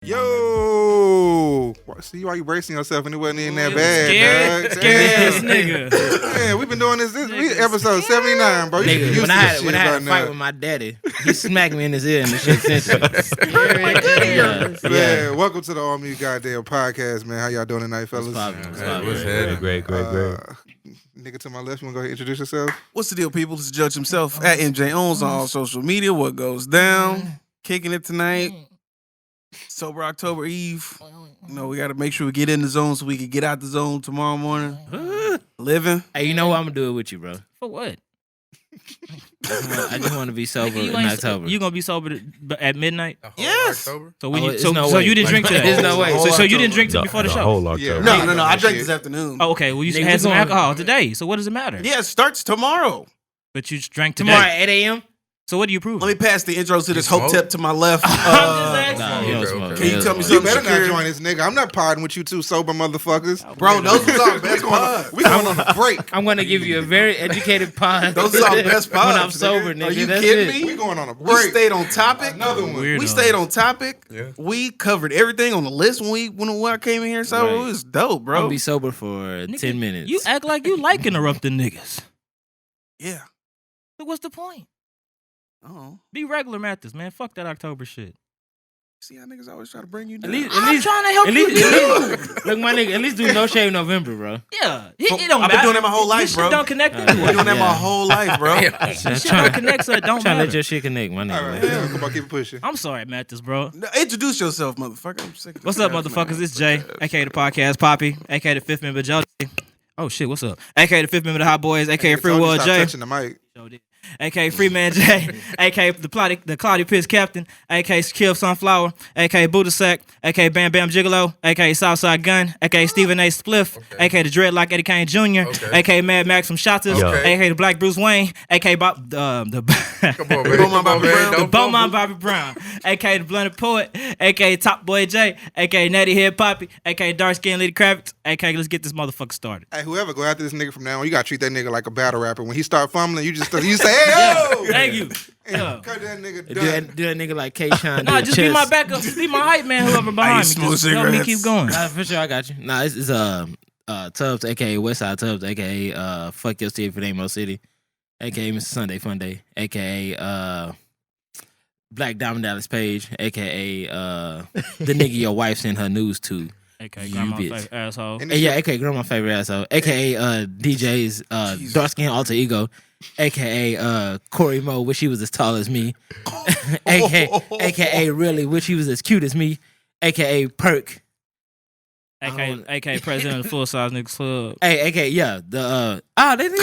Yo, see why you bracing yourself and it wasn't in that bad, dog. Scared ass nigga. Man, we've been doing this we episode 79, bro. You Nigga, used when to I this shit had by a fight now. with my daddy, he smacked me in his ear and the shit sensitive. Man, welcome to the All Me Goddamn Podcast, man. How y'all doing tonight, fellas? What's happening? Great. Nigga to my left, you wanna go ahead and introduce yourself? What's the deal, people? This is Judge himself at MJ Owns on all social media. What goes down? Kicking it tonight. Sober October Eve. You know, we got to make sure we get in the zone so we can get out the zone tomorrow morning. Living. Hey, you know what? I'm gonna do it with you, bro. For what? I just want to be sober Nigga, in October. You gonna be sober at midnight? Yes. October? So you didn't drink today? There's no way. So you didn't drink before the show? Whole October. Yeah. No. I drank this afternoon. Oh, okay. Well, you Nigga, had some we going- alcohol today. So what does it matter? Yeah, it starts tomorrow. But you drank today. Tomorrow at 8 a.m. So what do you prove? Let me pass the intro to this smoke? hope tip to my left. Nah, he don't Okay, smoke. okay. Can you tell me You something? better not Shakira? join this nigga. I'm not podding with you two sober motherfuckers. Bro, those was our best pods. We going on a break. I'm gonna give you a very educated pod. Those are our best when pods. I'm sober, nigga. Are you That's kidding it. me? We going on a We break. stayed on topic. Another one. Weirdos. We stayed on topic. Yeah. We covered everything on the list when I came in here. So Right. it was dope, I'm bro. gonna be sober for Nigga, 10 minutes. You act like you like interrupting niggas. Yeah. So what's the point? Oh. Be regular Mathis, man. Fuck that October shit. See how niggas always try to bring you At down. least, I'm trying to help at you. least, look, my nigga. At least do No Shave November, bro. Yeah. It don't I've been matter. doing that my whole life, This shit bro. don't connect I've I've anyway. been doing that Yeah. my whole life, bro. This shit don't connect, so it don't Trying to let matter. your shit connect, my nigga. All right, man. yeah, come on, keep it pushing. I'm sorry, Mathis, bro. No, introduce yourself, motherfucker. I'm sick of What's this up, ass, motherfuckers? man. It's Jay, aka the podcast Poppy, aka the fifth member Joe. Oh shit, what's up? Aka the fifth member of the Hot Boys, aka Free Told you World stop Jay, touching the mic. aka Freeman J, aka the Cloudy Piss Captain, aka Kill Sunflower, aka Buddha Sack, aka Bam Bam Gigolo, aka Southside Gun, aka Stephen A. Spliff, aka the Dreadlock Eddie Kane Jr., aka Mad Max from Shotters, Okay. aka the Black Bruce Wayne, aka Bob Come on, man. The Beaumont Bobby Brown, aka the Blunted Poet, aka Top Boy J, aka Natty Head Poppy, aka Dark Skin Lady Kravitz, aka let's get this motherfucker started. Hey, whoever go after this nigga from now on, you gotta treat that nigga like a battle rapper. When he start fumbling, you say, hey, yo! Thank you. And cut that nigga Do done. that nigga like K-Shine. Nah, just be my backup, just be my hype man, whoever behind me. smoke Just help me cigarettes. keep going. Nah, for sure, I got you. Nah, it's Tubbs, aka Westside Tubbs, aka Fuck Your City if it ain't Mo City, aka Mr. Sunday Fun Day, aka Black Diamond Dallas Page, aka the nigga your wife sent her news to. Okay, You grandma bitch. favorite asshole. And Hey, yeah, aka Grandma Favorite Asshole, aka DJ's Dark Skin Alter Ego, aka Corey Mo, wish he was as tall as me, aka Really, wish he was as cute as me, aka Perk, AK president of the Full Size Niggas Club. hey, aka yeah, the they didn't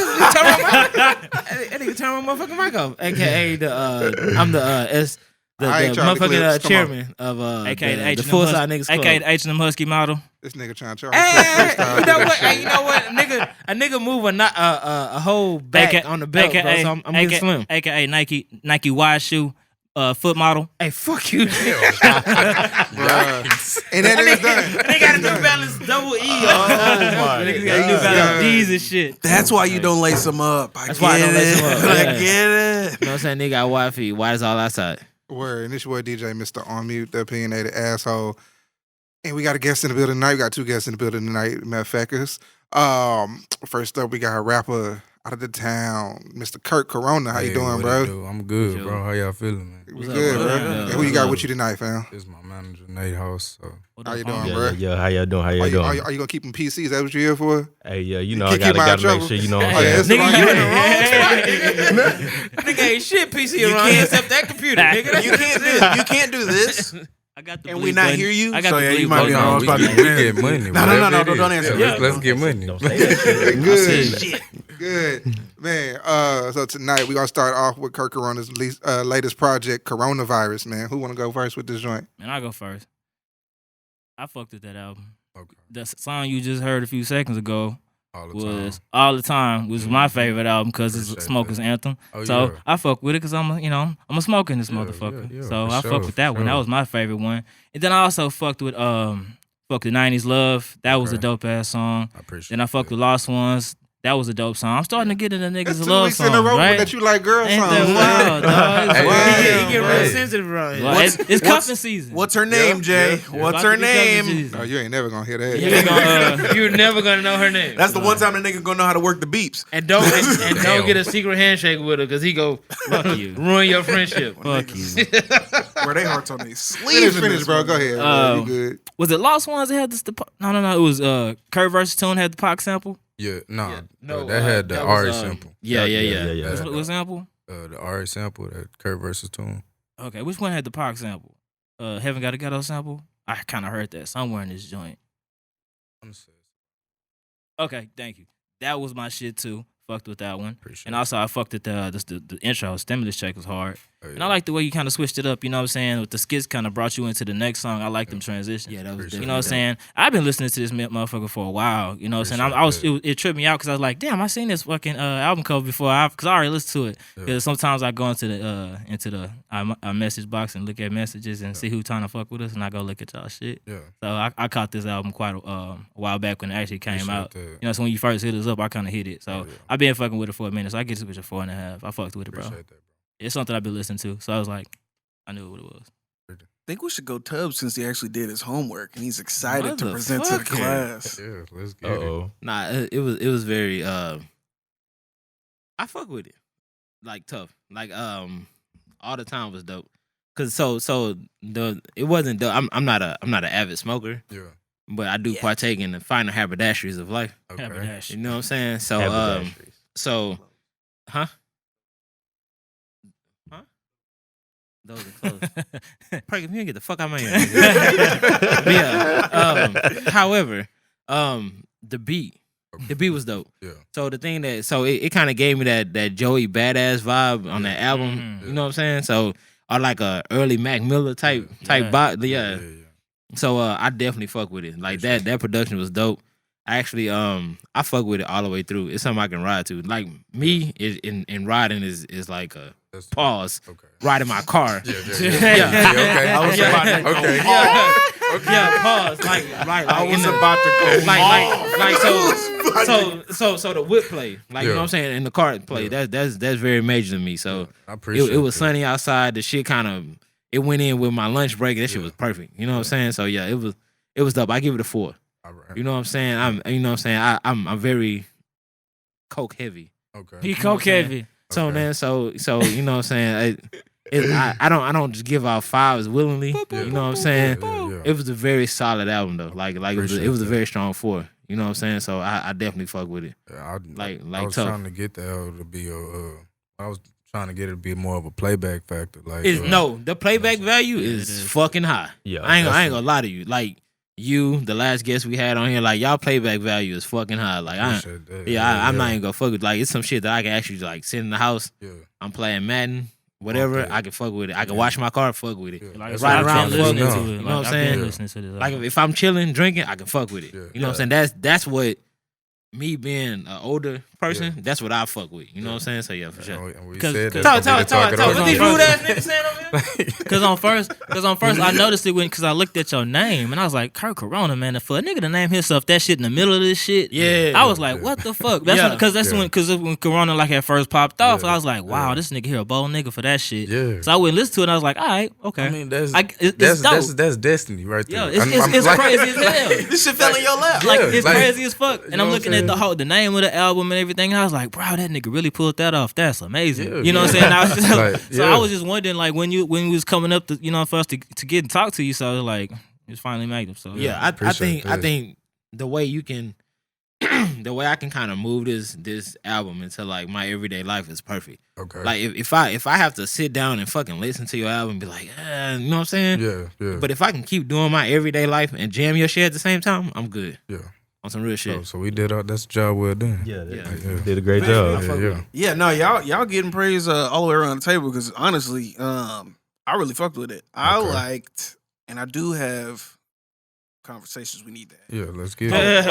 even turn my motherfucking mic off, aka I'm the I ain't trying to motherfucking clips. Come chairman of AKA the H&M Full Size Niggas Club. AKA the H&M Husky model. This nigga trying to Hey, you know what? Hey, you know what? A nigga move a whole back on the belt, bro. So I'm getting slim. AKA Nike wide shoe foot model. Hey, fuck you. Bruh. And that nigga's done. They got a New Balance double E. Niggas got New Balance D's and shit. That's why you don't lace them up. That's why I don't lace 'em up, I yeah. get it. You know what I'm saying? Nigga got wide feet. Wide as all outside. Word. And this your boy DJ, Mr. On Mute, the opinionated asshole. And we got a guest in the building tonight. We got two guests in the building tonight, motherfuckers. First up, we got a rapper out of the town, Mr. CURT Corona. How you doing, bro? I'm good, Sure. bro. How y'all feeling, man? We What's up, good, bro? bro. Yeah. And who you got with you tonight, fam? This is my manager, Nate House. So. How you doing, Yeah, bro? Yeah, how y'all doing? How Are y'all you, doing? are you gonna keep them PCs? Is that what you here for? Hey, yeah, you know Keep I my gotta trouble. make sure you know what I'm Oh, yeah, saying. that's Nigga, the you wrong- in the wrong spot. Nigga ain't shit PC around here except that computer, nigga. You can't do this, I got the and bleep we not button. hear you. I got So the yeah, you bleep might be button. on the wrong we spot. get money. No, whatever it don't is. answer. Yeah, let's get money. Don't say that shit. Good. Good. Man, so tonight we're gonna start off with CURT Corona's latest project, Coronavirus, man. Who wanna go first with this joint? Man, I'll go first. I fucked with that album. Okay. The song you just heard a few seconds ago All the was time. All the Time was my favorite album because it's a Appreciate smoker's that. anthem. Oh, So yeah. I fuck with it because I'm a smoker in this Yeah, motherfucker. yeah, So for I sure, fuck with that for one. That sure. was my favorite one. And then I also fucked with the 90s Love. That was a Okay. dope ass song. I appreciate Then I fucked that. with Lost Ones. That was a dope song. I'm starting to get into That's niggas 2 love weeks songs, in a row right? that you like girl Ain't songs. that wild, dog? It's Hey, wild, He get real Hey. sensitive around here. Well, it's What's- cuffing season. What's her name, Yeah, Jay? yeah. What's About her to be cuffing name? season. No, you ain't never gonna hear that. You ain't gonna, You're never gonna know her name. That's the one time the nigga gonna know how to work the beeps. And don't Damn. get a secret handshake with her because he go fuck you. ruin your friendship. Fuck you. Where they hearts on these sleeves. Finish, bro. Go ahead. Bro. You good? Was it Lost Ones that had this? No. It was Kurt versus Tune had the Pac sample. Yeah, no, No, that had the that was, Ari sample. yeah. That- What sample? the Ari sample, that Kurt versus Tune. Okay, which one had the Pac sample? Heaven Got a Ghetto sample. I kind of heard that somewhere in this joint. Okay, thank you. That was my shit too. Fucked with that one. Appreciate And also, I fucked with the intro. Stimulus Check was hard. it. And I like the way you kind of switched it up, you know what I'm saying? With the skits kind of brought you into the next song. I like them transitions. Yeah, that was Appreciate You know what I'm saying? I've been listening to this motherfucker for a while. You know what I'm saying? Appreciate It tripped me out because I was like, damn, I seen this fucking album cover before. Because I already listened to it. Yeah. Because sometimes I go into the our message box and look at messages and see who trying to fuck with us, and I go look at y'all shit. Yeah. So I caught this album quite a while back when it actually came Appreciate out. that. You know, so when you first hit us up, I kind of hit it. So Yeah. I've been fucking with it for a minute. So I get this bitch a 4.5. I fucked with it, bro. Appreciate that, bro. It's something I've been listening to. So I was like, I knew what it was. I think we should go Tubbs since he actually did his homework and he's excited to present to the Motherfucker. class. Yeah, let's get it. Nah, it was very I fuck with it. Like tough. Like all the time was dope. Cause it wasn't dope. I'm not an avid smoker, Yeah. but I do partake in the finer haberdasheries of life. Okay. Haberdash. You know what I'm saying? So huh? Those are close. Perk, if you get the fuck out of my ear. But yeah. However, the beat was dope. Yeah. So the thing it kind of gave me that Joey badass vibe on that album. Mhm. You know what I'm saying? So or like a early Mac Miller type vibe. Yeah. So I definitely fuck with it. Like that production was dope. I actually I fuck with it all the way through. It's something I can ride to. Like me in riding is like a That's pause. Okay. Riding my car. Yeah. Yeah. Okay. I was about to go Okay. hard. Yeah, pause. Like I was in the, about to go like so the whip play, like you know what I'm saying, in the car play. Yeah. That's very major to me. So I appreciate it was that. sunny outside. The shit kind of it went in with my lunch break. That shit was perfect. You know what I'm saying? So yeah, it was dope. I give it a 4. All right. You know what I'm saying? I'm very coke heavy. Okay. He coke heavy. So Okay. then so you know what I'm saying? I don't just give out 5s willingly. Yeah. You know what I'm saying? Yeah. It was a very solid album though. Like it was Appreciate a that. very strong 4. You know what I'm saying? So I definitely fuck with it. Yeah, Like I was tough. trying to get the album to be I was trying to get it to be more of a playback factor. Like No, the playback value it is is. fucking high. Yeah, I ain't gonna lie to you. Like you, the last guest we had on here, like y'all playback value is fucking high. Like appreciate that. I'm not even gonna fuck with. Like it's some shit that I can actually like sit in the house. Yeah. I'm playing Madden, whatever. Okay. I can fuck with it. I can wash my car, fuck with it. Yeah. Like, That's right what I'm around trying to listening do to now. it. You know what I'm I've saying? been listening to this. Like if I'm chilling, drinking, I can fuck with it. Yeah. You know what I'm saying? That's what me being an older person, that's what I fuck with. You know what I'm saying? So yeah, for sure. And we 'Cause- said that. Talk, so we can talk it What over. these rude ass niggas saying over here? Cause on first, I noticed it because I looked at your name and I was like, Kurt Corona, man. And for a nigga to name himself that shit in the middle of this shit, Yeah. I was like, what the fuck? That's Yeah. when Corona like had first popped off, Yeah. I was like, wow, Yeah. this nigga here a bold nigga for that shit. Yeah. So I went and listened to it and I was like, all right, okay. I mean, that's it's dope. that's destiny right there. Yo, it's like- crazy as hell. This shit fell in your lap. Like Yeah, it's like- crazy as fuck. you And know I'm what looking I'm at the name of the album and everything. And I was like, bro, that nigga really pulled that off. That's amazing. Yeah, you know what I'm yeah. saying? I was just, Like, so yeah. I was just wondering, like, when you was coming up to, you know, for us to get and talk to you. So I was like, it's finally made it. So Yeah, I appreciate that. think the way you can the way I can kind of move this album into like my everyday life is perfect. Okay. Like if I have to sit down and fucking listen to your album and be like, you know what I'm saying? yeah. But if I can keep doing my everyday life and jam your shit at the same time, I'm good. Yeah. On some real shit. So we did that's a job well done. Yeah, Yeah. did a great job. Yeah. Yeah, no, y'all getting praise all the way around the table because honestly, I really fucked with it. I Okay. liked, and I do have conversations we need to have. Yeah, let's get it.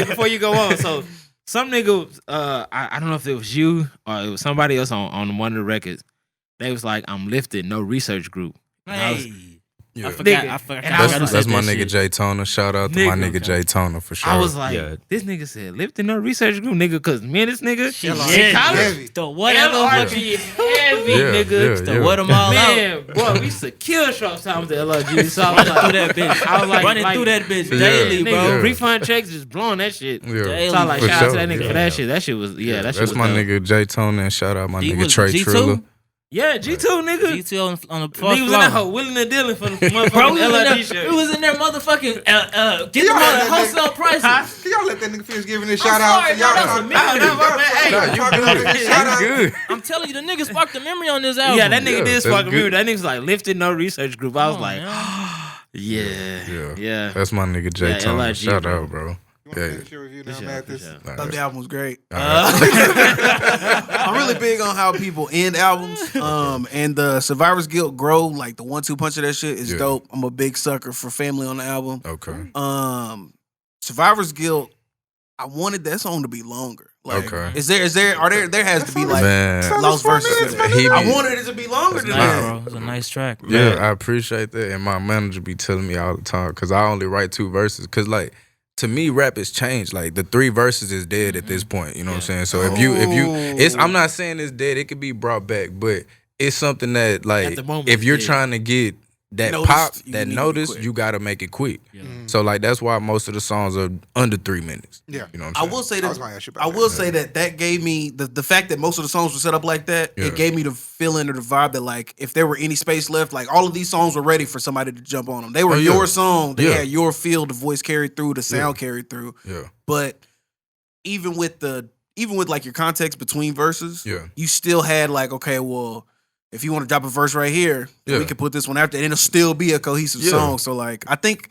Before you go on, so some nigga, I don't know if it was you or it was somebody else on one of the records. They was like, "I'm lifted, no research group." And I was- Hey. Yeah. I forgot. And I was That's like, my that nigga shit. Jay Toner. Shout out to my Nigga. nigga Jay Toner for sure. I was like, yeah. this nigga said, lifting up research group, nigga, because me and this nigga, Shit, in college, heavy. The whatever LRG heavy, Yeah, nigga. yeah. what am all out? Man, boy, we used to kill Sharp Time with the LRG. So I was Running like, through that bitch. I was like, running through that bitch Yeah. daily, nigga, bro. Yeah. refund checks just blowing that shit. Yeah. Daily. So I like, For shout out to sure, that nigga yeah. for that shit. That shit was, that shit That's was my dope. nigga Jay Toner, and shout out my He nigga was Trey G2? Triller. Yeah, G2, nigga. G2 on the Nigga first was in floor. that hoe willing and dealing for the Bro, motherfucking we was, in LRG there, shirt. we was in there motherfucking get them Y'all on let the that wholesale prices. Can y'all let that nigga finish giving this I'm shout out? sorry, So y'all bro, that's talk- a memory. No, my bad. Hey, Y'all talking about this shout out? Good. I'm telling you, the nigga sparked the memory on this album. Yeah, that nigga Yeah, did that's spark a good. memory. That nigga's like lifted no research group. I was Come on, like, man. yeah. Yeah. That's my nigga Jay Yeah, Toner. LRG, Shout bro. out, bro. You want to Yeah. finish your review For now, sure, Matt? for This- sure. I thought the album was great. Alright. I'm really big on how people end albums. And the Survivor's Guilt Grow, like the 1-2 punch of that shit is Yeah. dope. I'm a big sucker for Family on the album. Okay. Survivor's Guilt, I wanted that song to be longer. Like, Okay. there has to be like Man. lost verses. in it. He I be- wanted it to be longer It's than nice, that. bro. It's a nice track. Yeah, I appreciate that. And my manager be telling me all the time because I only write 2 verses. Because, like, to me, rap has changed. Like, the 3 verses is dead at this point. You know what I'm saying? So if you, I'm not saying it's dead. It could be brought back, but it's something that, like, At the moment, if you're it's dead. trying to get that Noticed, pop, you that need to be notice, quick. you got to make it quick. Yeah. So, like, that's why most of the songs are under 3 minutes. Yeah. You know what I I'm saying? will say I was that gonna ask you about I that. will say that gave me the fact that most of the songs were set up like that. Yeah. It gave me the feeling or the vibe that like if there were any space left, like all of these songs were ready for somebody to jump on them. They were Oh, yeah. your song. They Yeah. had your feel, the voice carried through, the sound carried through. Yeah. But even with like your context between verses, Yeah. you still had like, okay, well, if you want to drop a verse right here, Yeah. we can put this one after, and it'll still be a cohesive Yeah. song. So like, I think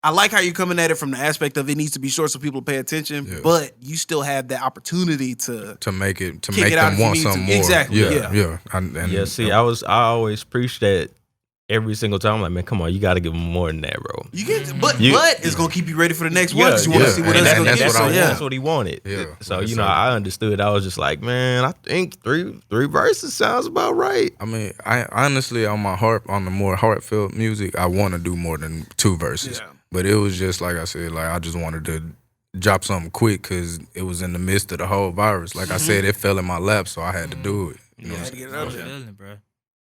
I like how you're coming at it from the aspect of it needs to be short so people pay attention, Yeah. but you still have that opportunity to. To make it, to Kick make it out them if you want need to. something more. Exactly, yeah. Yeah. And Yeah, see, I always preach that every single time. I'm like, man, come on, you got to give them more than that, bro. You get, but You- it's gonna keep you ready for the next one because you want to yeah. see what And else that- gonna that's get. what So I yeah, That's what he wanted. Yeah, So, like I you know, said. I understood. I was just like, man, I think three verses sounds about right. I mean, I honestly on the more heartfelt music, I want to do more than 2 verses. Yeah. But it was just like I said, like I just wanted to drop something quick because it was in the midst of the whole virus. Like I said, it fell in my lap, so I had to do it. You know Yeah, what to I'm get it saying? out there. Feeling, bro.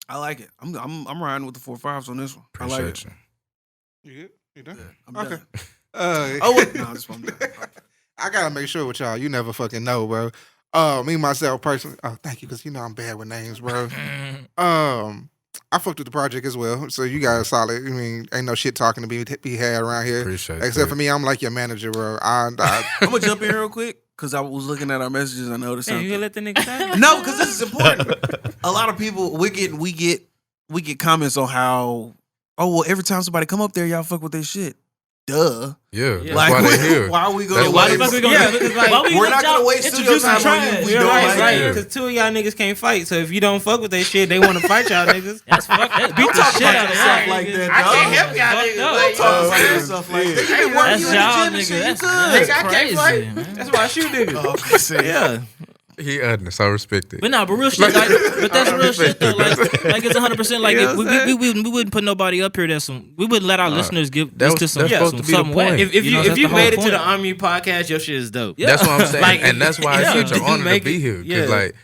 I like it. I'm riding with the 4-5s on this one. I like it. Appreciate you. You good? You done? I'm Okay. done. Oh, wait. No, I'm done. I gotta make sure with y'all. You never fucking know, bro. Me myself personally. Oh, thank you, because you know I'm bad with names, bro. I fucked with the project as well, so you guys solid. I mean, ain't no shit talking to be had around here. Appreciate Except that. for me, I'm like your manager, bro. I'm gonna jump in here real quick because I was looking at our messages. I noticed Hey, you something. gonna let the nigga talk? No, because this is important. A lot of people we get comments on how every time somebody come up there, y'all fuck with their shit. Duh. Yeah, Yeah. that's why they here. why are we gonna That's Why the waste? fuck we gonna Yeah, do because, Why like, we we're let not gonna y'all waste studio introduce time some on you if trash? we You're don't right, like it. right. Yeah. Because 2 of y'all niggas can't fight. So if you don't fuck with that shit, they want to fight y'all niggas. That's fuck. That's beat the talk shit about out of yourself y'all like niggas. that, I dog. can't help y'all Fucked niggas. up. Like, Talk oh, about man. yourself like that. You Hey, been work That's you in the y'all gym and niggas. shit. You That's good. Nigga, I crazy, can't fight. man. That's why I shoot niggas. Oh, okay, see. Yeah. He honest. I respect it. But nah, but real shit, like, but that's real shit though. Like it's 100%. Like You know if what I'm saying? we wouldn't put nobody up here. We wouldn't let our listeners give that this was- to that's supposed to be the something wet. point. If you know, that's if you the whole made it to point. the Army podcast, your shit is dope. Yeah. That's what I'm saying, Like, and that's why yeah, it's such if an you honor to make be it- here. Because yeah. like,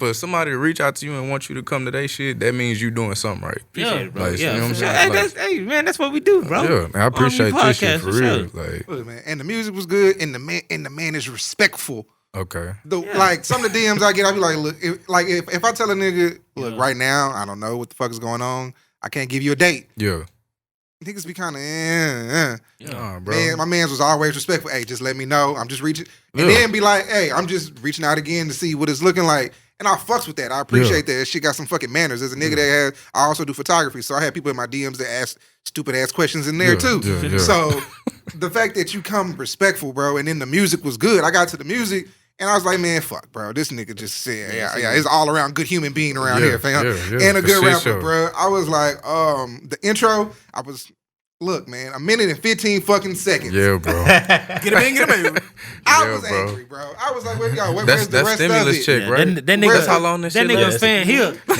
for somebody to reach out to you and want you to come to their shit, that means you doing something right. Appreciate it, bro. Like, you yeah, know what I'm for sure. saying? Hey, Like- hey, man, that's what we do, bro. Yeah, and I appreciate Army this shit podcast, for for real. sure. Like, Look, man, and the music was good, and the man is respectful. okay, Like some of the DMs I get, I be like, look, if I tell a nigga, look, right now, I don't know what the fuck is going on. I can't give you a date. yeah, Niggas be kind of, Nah, bro. Man, my man's was always respectful. Hey, just let me know. I'm just reaching, and Yeah. then be like, hey, I'm just reaching out again to see what it's looking like. And I fucks with that. I appreciate that. She got some fucking manners. As a nigga that has, I also do photography, so I have people in my DMs that ask stupid ass questions in there Yeah, too. yeah, yeah. So the fact that you come respectful, bro, and then the music was good. I got to the music. And I was like, man, fuck, bro. This nigga just said, yeah, it's all around good human being around Yeah, here, fam. yeah, And a for good shit rapper, show. bro. I was like, the intro, Look, man, 1 minute and 15 fucking seconds. Yeah, bro. Get him in. I Yeah, was bro. angry, bro. I was like, where's That's the rest stimulus of it? check, Yeah, right? that nigga, That's how long this that shit nigga lasts. a fan. He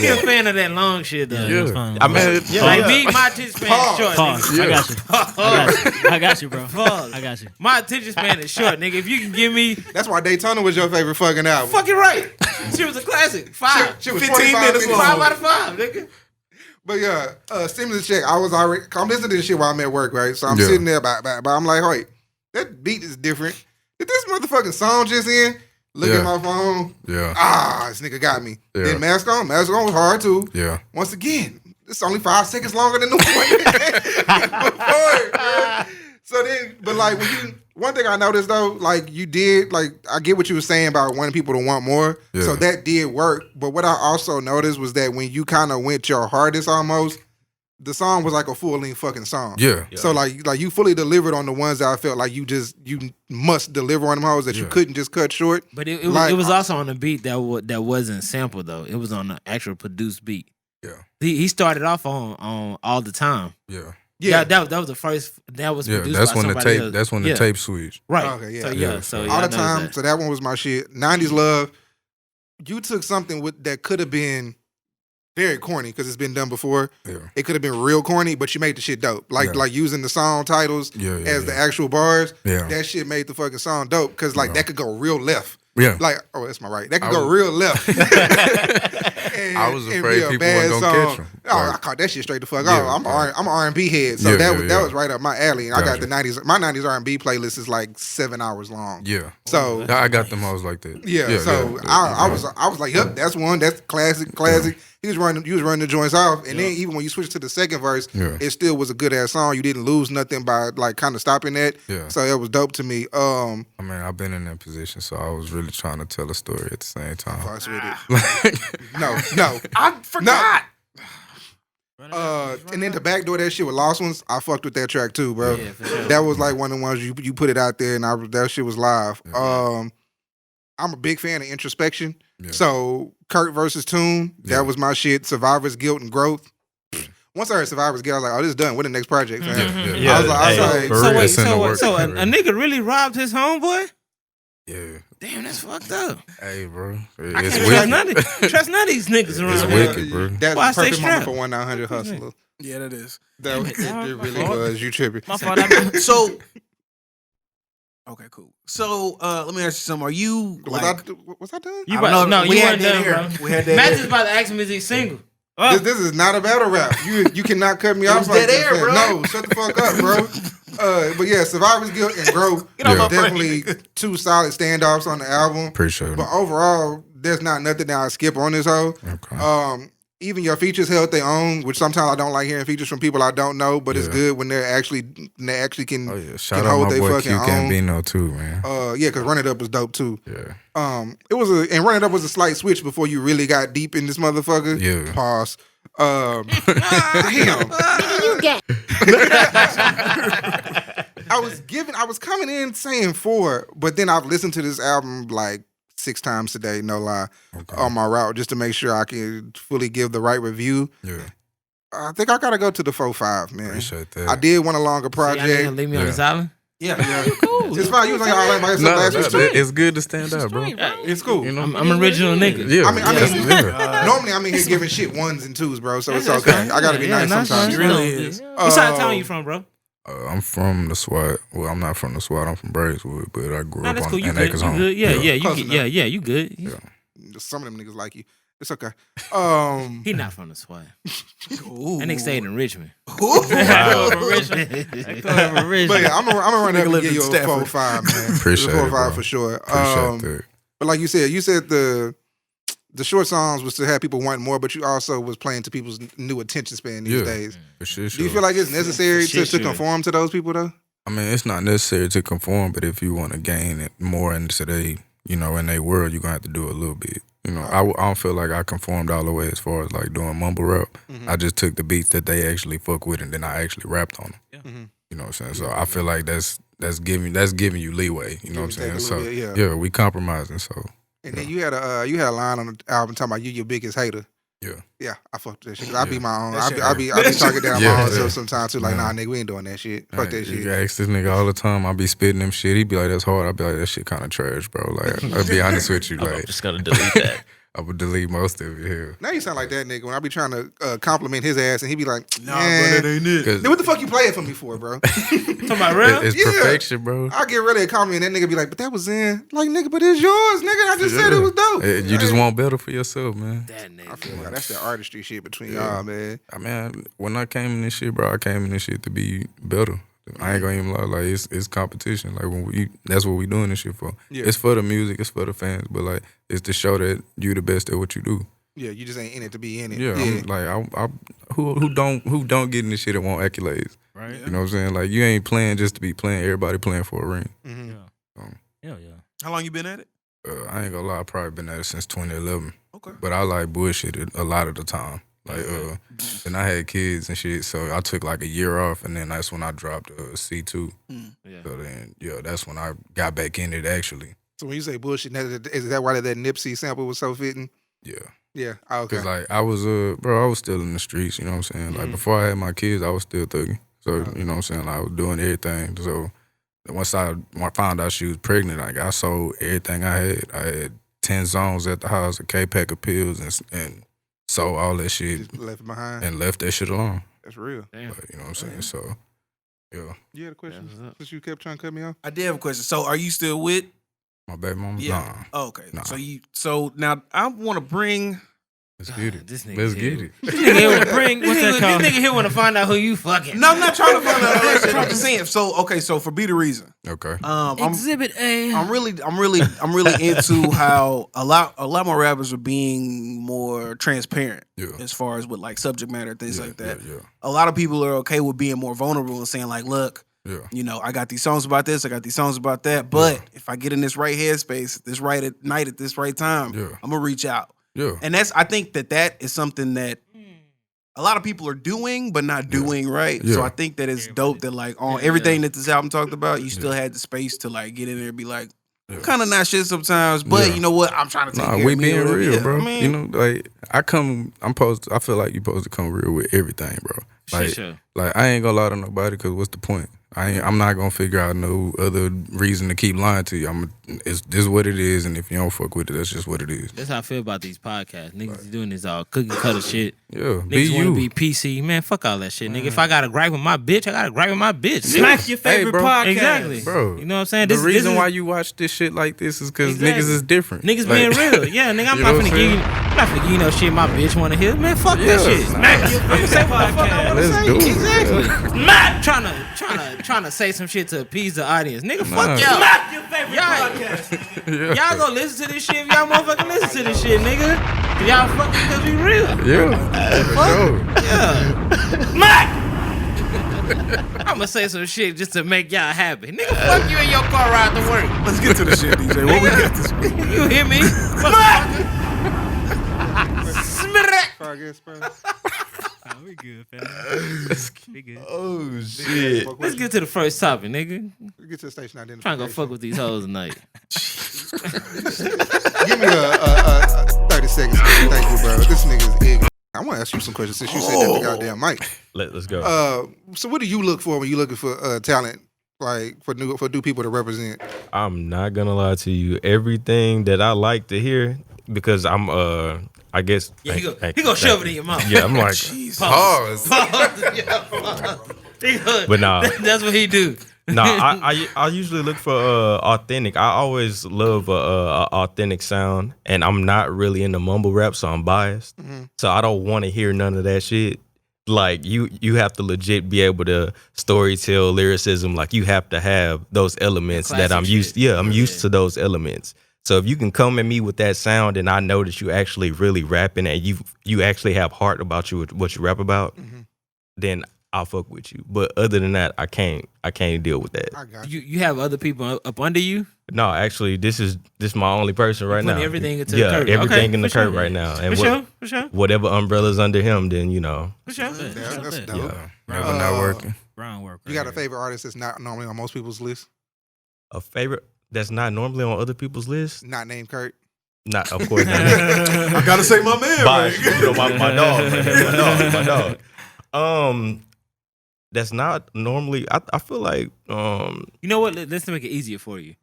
a fan of that long shit though. Yeah. I mean, Like me, my attention span is short. Pause. Nigga. I got you. I got you, bro. Pause. I got you. My attention span is short, nigga. If you can give me That's why Daytona was your favorite fucking album. fucking right, she was a classic. 5. She was 15 25 minutes long. 5 out of 5, nigga. But yeah, stimulus check. I was already. I'm listening to this shit while I'm at work, right? So I'm Yeah. sitting there, but I'm like, wait, that beat is different. Did this motherfucking song just in? Look Yeah. at my phone. Yeah. This nigga got me. Yeah. Then Mask On was hard too. Yeah. Once again, it's only 5 seconds longer than the one before, man. So then, but like one thing I noticed though, like you did, like I get what you were saying about wanting people to want more. Yeah. So that did work. But what I also noticed was that when you kind of went your hardest almost, the song was like a full length fucking song. Yeah. So like you fully delivered on the ones that I felt like you must deliver on them hoes that you couldn't just cut short. But it Like- was also on a beat that wasn't sampled though. It was on an actual produced beat. Yeah. He started off on All the Time. Yeah. Yeah. that was the first. That was Yeah. produced That's by when the somebody tape. else. That's when the Yeah. tape switched. Right. Okay, yeah. So Yeah. So All yeah, the I noticed time. that. So that one was my shit. 90s Love. You took something that could have been very corny because it's been done before. Yeah. It could have been real corny, but you made the shit dope. Like Yeah. using the song titles Yeah. as the actual bars. Yeah. That shit made the fucking song dope because like that could go real left. Yeah. Like, oh, that's my right. That could I go was- real left. And- I was and afraid be a people bad wasn't gonna song. catch 'em. Oh, Like- I caught that shit straight the fuck Yeah, off. I'm right. I'm an R&B head, so Yeah, that yeah. was right up my alley. And I got Gotcha. the 90s. My 90s R&B playlist is like 7 hours long. Yeah. So I got them hoes like that. yeah, so I was like, yep, that's one. That's classic. You was running the joints off, and then even when you switched to the second verse, Yeah. it still was a good ass song. You didn't lose nothing by like kind of stopping that. Yeah. So it was dope to me. I mean, I've been in that position, so I was really trying to tell a story at the same time. fucks with it. No. I forgot. And then to backdoor that shit with Lost Ones, I fucked with that track too, bro. Yeah, for sure. That was like one of the ones you put it out there, and that shit was live. I'm a big fan of Introspection. Yeah. So CURT versus Tune, Yeah. that was my shit. Survivor's Guilt and Growth. Once I heard Survivor's Guilt, I was like, oh, this is done. What the next project, fam? Yeah, Yeah, I was like, hey, for So real. wait, It's in the works so a already. nigga really robbed his homeboy? Yeah. Damn, that's fucked up. Hey, bro. I It's can't trust none of these niggas around It's here. wicked, bro. That's Why the stay perfect moment strapped? for 1-900 Hustler. Yeah, that is. That Damn it, it dog. really My fault. was. You tripping. My fault. So, okay, cool. So, let me ask you something. Are you like? Was I done? You I don't know. no, We you had weren't that done, here. bro. We had that Matt here. is about to ask him, is he single? This is not a battle rap. You cannot cut me off was like dead that, air, fam. bro. No, shut the fuck up, bro. But yeah, Survivor's Guilt and Growth Get on my definitely two solid standoffs on the album. Appreciate But it. overall, there's not nothing that I skip on this hoe. Okay. Even your features held their own, which sometimes I don't like hearing features from people I don't know, but it's Yeah. good when they actually can Oh yeah, shout can out hold my they boy fucking Q own. Gambino too, man. Yeah, because Run It Up was dope too. Yeah, It was and Run It Up was a slight switch before you really got deep in this motherfucker. Yeah. Pause. Damn. You get. I was coming in saying 4, but then I've listened to this album like 6 times today, no lie, on my route just to make sure I can fully give the right review. yeah. I think I gotta go to the 4-5, man. Appreciate that. I did want a longer So y'all niggas project. gonna leave me on Yeah. this island? Yeah. It's fine. You was on your island by yourself No, last week too. it's good to stand up, bro. It's cool. You know, I'm original nigga. yeah. I mean, yeah. normally I'm in here giving shit 1s and 2s, bro. So it's okay. I gotta be nice sometimes. He really is. What side of town you from, bro? I'm from the SWAT. Well, I'm not from the SWAT. I'm from Braeswood, but I grew Nah, up that's on cool. You in good. Acres You Home. good. Yeah, you Close good. enough. Yeah, you good. Yeah. Some of them niggas like you. It's okay. He not from the SWAT. Ooh. That nigga stayed in Richmond. Ooh. But yeah, I'm gonna run up and lived give you in a Stafford. 4-5, man. Appreciate It's a it, 4-5 bro. for sure. Appreciate that. But like you said the short songs was to have people want more, but you also was playing to people's new attention span these Yeah. days. For sure, Do you feel like it's necessary For sure, to conform to those people though? I mean, it's not necessary to conform, but if you want to gain it more into they, in their world, you're gonna have to do a little bit. I don't feel like I conformed all the way as far as like doing mumble rap. I just took the beats that they actually fuck with, and then I actually rapped on them. You know what I'm saying? So I feel like that's giving you leeway. You know what I'm Give and saying? take a little So bit, yeah. we compromising. So And then you had a line on the album talking about you your biggest hater. Yeah, I fuck with that shit. 'Cause I be my own. That I shit be hurt. talking down Yeah, my own yeah. self sometimes too. Like, Yeah. nah, nigga, we ain't doing that shit. Fuck that shit. You ask this nigga all the time. I be spitting him shit. He be like, "That's hard." I be like, "That shit kind of trash, bro." Like, I'll be honest with you. I'm Like, just gonna delete that. I would delete most of it here. Now you sound like that nigga when I be trying to compliment his ass and he be like, Nah, bro, that ain't it. Cause Then what the fuck you playing for me for, bro? Talking about real? it's Yeah. perfection, bro. I get really a compliment and that nigga be like, but that was in. Like, nigga, but it's yours, nigga. I just said it was dope. You just want better for yourself, man. That I feel nigga. like that's the artistry shit between Yeah. y'all, man. I mean, when I came in this shit, bro, I came in this shit to be better. I ain't gonna even lie, like it's competition. Like that's what we doing this shit for. Yeah. It's for the music, it's for the fans, but like it's to show that you the best at what you do. Yeah, you just ain't in it to be in it. Yeah, I'm like who don't get in this shit and want accolades. Right? You know what I'm saying? Like you ain't playing just to be playing. Everybody playing for a ring. Mhm. Hell yeah. How long you been at it? I ain't gonna lie, I probably been at it since 2011. Okay. But I like bullshit a lot of the time. Like and I had kids and shit, so I took like a year off, and then that's when I dropped C2. Yeah. So then that's when I got back in it actually. So when you say bullshit, is that why that Nipsey sample was so fitting? Yeah. Yeah. Okay. Cause like I was I was still in the streets, you know what I'm saying? Like before I had my kids, I was still thugging. So you know what I'm saying? Like, I was doing everything. So once I found out she was pregnant, like I sold everything I had. I had 10 zones at the house, a K-pack of pills, and sold all that shit Just left it behind. and left that shit alone. That's real. Damn. Like, you know what I'm saying? So yeah, You had a question That's what's up. since you kept trying to cut me off? I did have a question. So are you still with? my baby mama. Yeah. Nah, Oh, okay. Nah. So now I want to bring. let's get it. This nigga Let's here. get it. This nigga here wanna Bring- what's that called? This nigga here want to find out who you fucking. No, I'm not trying to find out all that shit. I'm just saying. So for Be the Reason, Okay. Exhibit A. I'm really into how a lot more rappers are being more transparent Yeah. as far as with like subject matter things Yeah, like that. Yeah. A lot of people are okay with being more vulnerable and saying like, look, Yeah. you know, I got these songs about this, I got these songs about that, but if I get in this right headspace, this right at night at this right time, Yeah. I'm gonna reach out. Yeah. And I think that is something that a lot of people are doing, but not doing right. So Yeah. I think that it's dope that like on everything that this album talked about, you still had the space to like get in there and be like, kind of not shit sometimes, but Yeah. you know what? I'm trying to take Nah, care we of me. being or whatever. real, Yeah, bro. I mean, You know, like I feel like you supposed to come real with everything, bro. Like, Sure. like I ain't gonna lie to nobody because what's the point? I'm not gonna figure out no other reason to keep lying to you. This is what it is, and if you don't fuck with it, that's just what it is. That's how I feel about these podcasts. Niggas is doing this all cookie cutter shit. Yeah, be Niggas want you. to be PC. Man, fuck all that shit, nigga. If I got to gripe with my bitch, I got to gripe with my bitch. Smack your favorite bro. podcast. Exactly. Bro, You know what I'm saying? The This reason is, why you watch this shit like this is because Exactly. niggas is different. Niggas Like- being real. Yeah, nigga, I'm You not know what finna I'm give you. saying? I'm not finna give you no shit my bitch want to hear. Man, fuck Yeah. that shit. Smack your favorite podcast. Let's do it. Exactly. Smack. Trying to say some shit to appease the audience. Nigga, Nah. fuck y'all. Smack your favorite Y'all- podcast. Y'all gonna listen to this shit if y'all motherfucking listen to this shit, nigga. Y'all fucking because we real. Yeah, for sure. Yeah. Smack. I'm gonna say some shit just to make y'all happy. Nigga, fuck you in your car ride to work. let's get to the shit, DJ. What we get this? You hear me? Smack. Podcast, bro. We good, fam. We good. Oh shit. Let's get to the first topic, nigga. Get to the station identification. Trying to go fuck with these hoes tonight. Give me a 30 seconds. Thank you, bro. This nigga's ignorant. I want to ask you some questions since you said that the goddamn mic. Let's go. So what do you look for when you looking for talent, like for new people to represent? I'm not gonna lie to you. Everything that I like to hear, because I'm I guess Yeah, he gonna shove it in your mouth. Yeah, I'm like, Pause. but nah, That's what he do. nah. I usually look for authentic. I always love a authentic sound, and I'm not really into mumble rap, so I'm biased. So I don't want to hear none of that shit. Like you have to legit be able to story tell lyricism. Like you have to have those elements that I'm Classic used. shit. Yeah, I'm used to those elements. So if you can come at me with that sound, and I know that you actually really rapping, and you actually have heart about what you rap about, then I'll fuck with you. But other than that, I can't deal with that. I got you. You have other people up under you? No, actually, this is my only person right now. putting everything into yeah, the Kurt. everything Okay, in the for sure. Kurt right now, and For sure. whatever umbrella's under him, then you know. For sure. That's dope. Yeah. Never not working. Groundwork. You got a favorite artist that's not normally on most people's list? A favorite that's not normally on other people's list. Not named Kurt. Not, of course not. I gotta say my man. But Right? you know, my dog, man. my dog. That's not normally. I feel like You know what? Let's make it easier for you.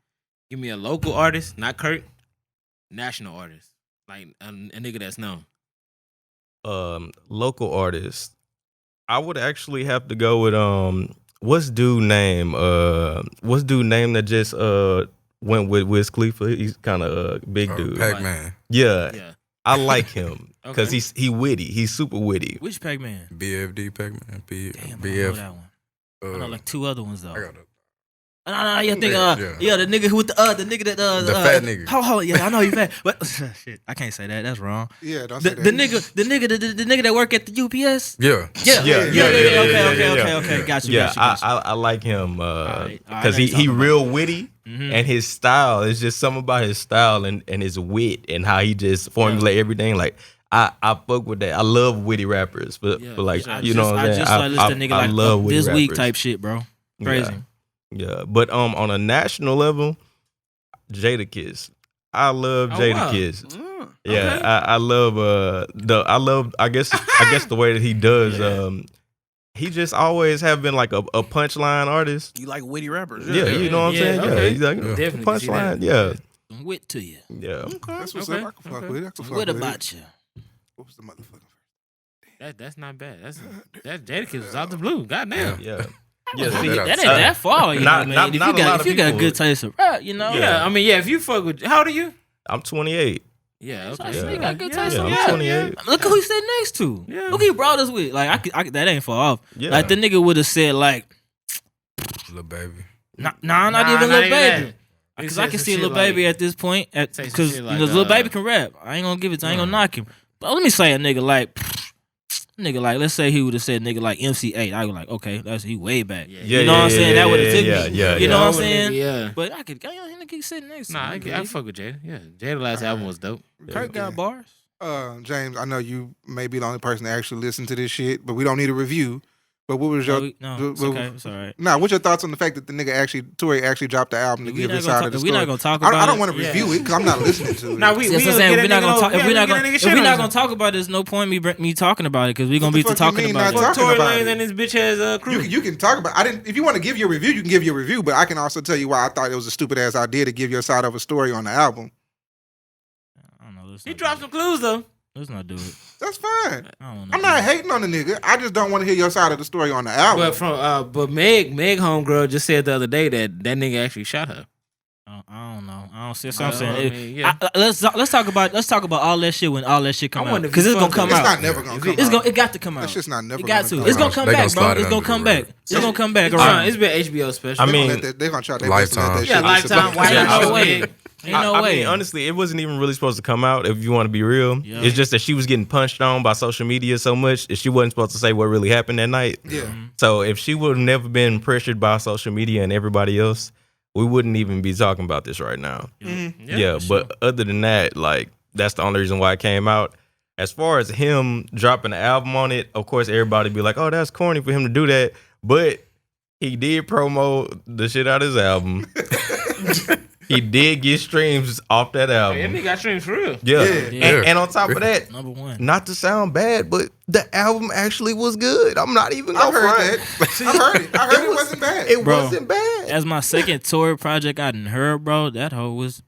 Give me a local artist, not CURT. National artist, like a nigga that's known. local artist. I would actually have to go with what's dude name? What's dude name that just went with Wiz Khalifa? He's kind of a big dude. Pac-Man. Yeah. Yeah. I like him because Okay. he witty. He's super witty. Which Pac-Man? BFD Pac-Man. Damn, I don't know BF. that one. I know like two other ones though. I got it. No, you think Yeah. the nigga with the nigga that The fat nigga. Hold, yeah, I know you fat. But shit, I can't say that. That's wrong. Yeah, don't The, say that. the nigga that work at the UPS. Yeah. Yeah. Okay. Got you. Yeah, got you. I like him right, I because know you're he talking about. real witty Mhm. and his style is just something about his style and his wit and how he just formulate everything. Like I fuck with that. I love witty rappers, but like I you know what I'm saying. just like listen to nigga like love witty this week rappers. type shit, bro. Crazy. Yeah, but on a national level, Jadakiss. I love Jadakiss. Mm. Yeah, Okay. I love I guess the way that he does. He just always have been like a punchline artist. You like witty rappers? Yeah, you know what I'm Yeah, saying. okay. Yeah, he's like Definitely can see punchline. that. Yeah, Some wit to you. yeah. That's what's Okay, up. I can fuck okay. with it. I can fuck What with about it. you? What was the motherfucker? That's not bad. That Jadakiss was out the blue. Goddamn. Yeah. See, That ain't uh, that far, you not- know, not- man. not a lot If of you got people- good taste of rap, you know. Yeah, I mean, yeah. If you fuck with, how old are you? I'm 28. Yeah, So okay. you got good Yeah, taste Yeah, in I'm rap. 28. Look who he sitting next to. Yeah. Look who he brought us with. Like that ain't far off. Yeah. Like the nigga would have said like, Little baby. not even Nah, Lil not even Baby. that. Because He I said can some see shit Lil like- Baby at this point, Say some because shit Lil like, Baby can rap. I ain't gonna give it. I ain't gonna knock him. But let me say a nigga like. Nigga, like, let's say he would have said nigga like MC8. I was like, okay, that's he way back. Yeah, You know what I'm saying? That would have took me. Yeah, You know what I'm Yeah. saying? Yeah. But I could, nigga sitting next to Nah, him. I fuck with Jada. Yeah, Jada last album was dope. Kirk got bars. James, I know you may be the only person to actually listen to this shit, but we don't need a review. But what was your No, it's okay. It's all right. Nah, what's your thoughts on the fact that the nigga Tory actually dropped the album to We give not his gonna side talk- of the we story? not gonna talk about I don't it. want to Yeah. review it because I'm not listening to it. Nah, we That's what I'm saying. If we're not gonna talk. If we're not gonna talk. talk about it, there's no point me talking about it because we're gonna What be the fuck talking you mean about not it. talking Tory about Lanez it? and his bitch ass crew. You can talk about. I didn't. If you want to give your review, you can give your review. But I can also tell you why I thought it was a stupid ass idea to give your side of a story on the album. I don't know. He dropped some clues though. Let's not do it. That's fine. I don't know. I'm not hating on the nigga. I just don't want to hear your side of the story on the album. But Meg homegirl just said the other day that nigga actually shot her. I don't know. I don't see. That's what I'm saying. I mean, yeah. Let's talk about all that shit when all that shit come I out wonder if because he it's gonna fucked come with it's out. not never gonna come It's out. it got to come out. That's just not never. It got gonna to. come It's out. gonna come They gonna back, bro. slide it It's gonna under come the rug. back. It's gonna come back around. It's been HBO special. I They mean, gonna let that- they gonna try their Lifetime. best to let Yeah, that shit Lifetime. disappear. Why Ain't not? no way. Ain't no I way. mean, honestly, it wasn't even really supposed to come out. If you want to be real, Yeah. it's just that she was getting punched on by social media so much that she wasn't supposed to say what really happened that night. Yeah. So if she would have never been pressured by social media and everybody else, we wouldn't even be talking about this right now. Yeah, but other than that, like that's the only reason why it came out. As far as him dropping the album on it, of course everybody be like, "Oh, that's corny for him to do that," but he did promo the shit out of his album. He did get streams off that That album. nigga got streams for real. Yeah. Yeah. And on top of that, Number one. not to sound bad, but the album actually was good. I'm not even I've gonna heard front. that. I heard it. I heard it wasn't bad. It Bro. wasn't bad. As my second Tory project I done heard, bro, that hoe was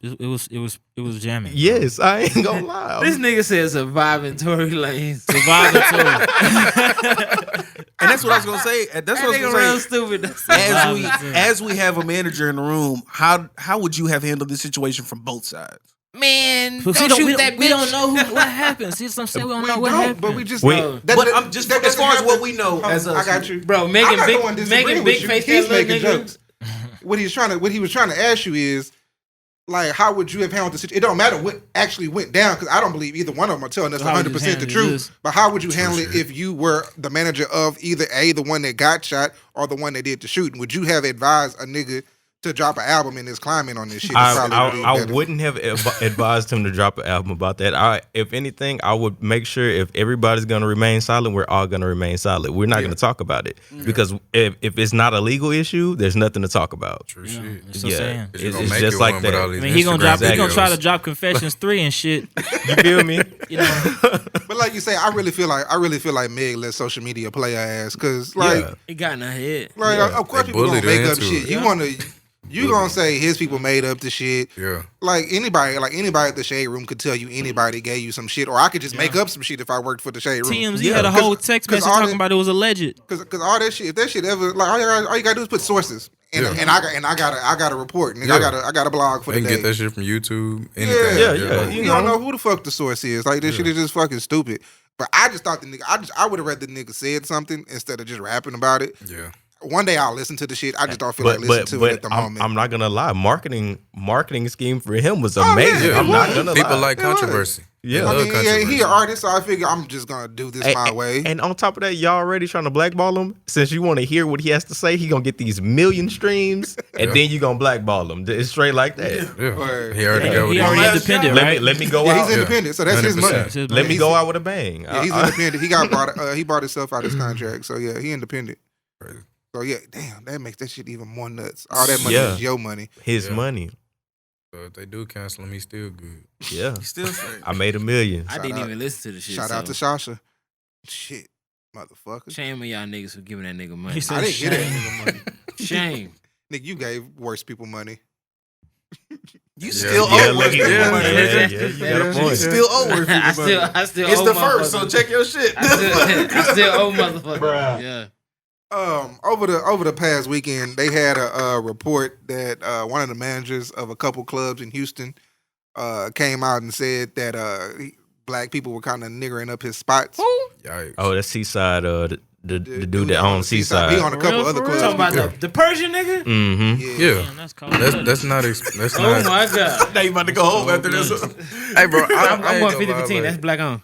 jamming. Yes, I ain't gonna lie. This nigga said surviving Tory Lanez. Surviving Tory. And that's what I was gonna say. That's That what I nigga was real gonna say. stupid. As we have a manager in the room, how would you have handled this situation from both sides? Man, But don't shoot that bitch. we don't know what happens. See what I'm saying? We don't We know what don't, happened. but we just. Wait. that- But that- I'm just that as far as doesn't what have we to- know as I us. got you. Bro, I'm Megan not the one big disagreeing big with face you. He's that little making nigga. jokes. What he was trying to ask you is, like, how would you have handled the situation? It don't matter what actually went down because I don't believe either one of them are telling us So how would you 100% the handle truth. this? But how would you handle it if you were the manager of either the one that got shot or the one that did the shooting? Would you have advised a nigga to drop an album in this climate on this shit. I wouldn't have advised him to drop an album about that. If anything, I would make sure if everybody's going to remain silent, we're all going to remain silent. We're not going to talk about it because if it's not a legal issue, there's nothing to talk about. True shit. It's just like that. I mean, he gonna try to drop Confessions 3 and shit. You feel me? You know. But like you say, I really feel like Meg let social media play her ass because he got in her head. Like of course people gonna make up shit. You gonna say his people made up the shit. Yeah. Like anybody at the Shade Room could tell you anybody gave you some shit, or I could just make up some shit if I worked for the Shade Room. TMZ had a whole text message talking about it was alleged. Because all that shit, if that shit ever like all you gotta do is put sources. And I got a report. Nigga, I got a blog for the day. They can get that shit from YouTube. Anything. Yeah. You don't know who the fuck the source is. Like this shit is just fucking stupid. But I just thought the nigga. I would have read the nigga said something instead of just rapping about it. Yeah. One day I'll listen to the shit. I just don't feel like listening to it at the moment. I'm not gonna lie. Marketing scheme for him was amazing. I'm not gonna lie. People like controversy. Yeah, I mean, he an artist, so I figure I'm just gonna do this my way. And on top of that, y'all already trying to blackball him. Since you want to hear what he has to say, he gonna get these million streams, and then you gonna blackball him. It's straight like that. Yeah. He already got. He already independent, right? Let me go out. He's independent, so that's his money. Let me go out with a bang. Yeah, he's independent. He bought himself out of his contract, so yeah, he independent. So yeah, damn, that makes that shit even more nuts. All that money is your money. His money. So if they do cancel him, he's still good. Yeah. He's still straight. I made $1 million. I didn't even listen to the shit. Shout out to Sasha. Shit, motherfucker. Shame on y'all niggas for giving that nigga money. I didn't get that nigga money. Shame. Nigga, you gave worse people money. You still owe worse people money. You still owe worse people money. I still It's owe the first, so check your shit. I still owe motherfucker. Yeah. Over the past weekend, they had a report that one of the managers of a couple clubs in Houston came out and said that black people were kind of niggering up his spots. Yikes. Oh, that's Seaside. The dude that owns Seaside. He on a couple other clubs. Talking about the Persian nigga? Mm-hmm. Yeah. Damn, that's cold. That's not. Oh my god. Now you about to go home after this. Hey, bro. I'm going 50-15. That's black on.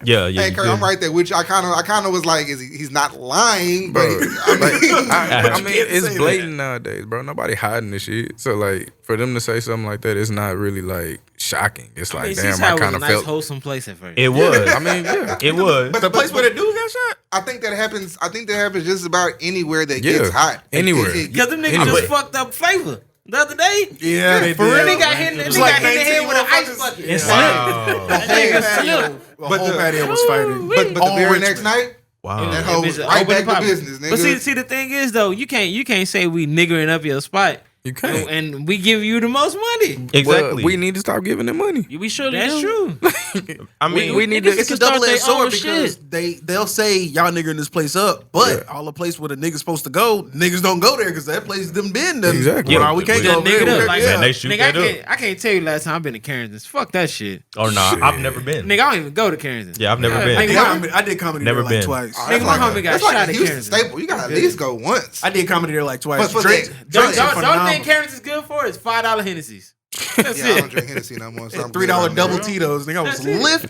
Yeah. Hey, Kurt, I'm right there. Which I kind of was like, he's not lying, but Bro, I mean, it's blatant nowadays, bro. Nobody hiding this shit. So like, for them to say something like that, it's not really like shocking. It's like, damn, I kind of nice, felt wholesome place at first. It was. I mean, yeah, It was. But the place where the dude got shot? I think that happens just about anywhere that gets hot. Anywhere. Because them niggas just fucked up Flavor the other day. Yeah, they For real, did. they got hit in the head with an ice bucket. It's But the patio was fighting. But the very next night, Wow. that hoe was right back to business, nigga. But see, the thing is though, you can't say we niggering up your spot. You can't. And we give you the most money. Exactly. Well, we need to stop giving them money. We surely That's do. true. I mean, we need to. It's a double-edged sword because they'll say y'all niggering this place up, but all the place where the niggas supposed to go, niggas don't go there because that place them been done. Exactly. Well, we can't go Nigga there. up. Like, man, they shoot nigga, that up. I can't tell you last time I've been to Carrington's. Fuck that shit. Or nah, I've never been. Nigga, I don't even go to Carrington. Yeah, I've never been. I did comedy Never there like been. twice. Oh, Nigga, my homie got that's shot like at a Houston Carrington. staple. You gotta at least go once. I did comedy there like twice. But Drinks The only phenomenal. thing Carrington's good for is $5 Hennessy's. That's Yeah, I it. don't drink Hennessy no more. So I'm $3 good on double that. Tito's. Nigga, I was That's it. lifted.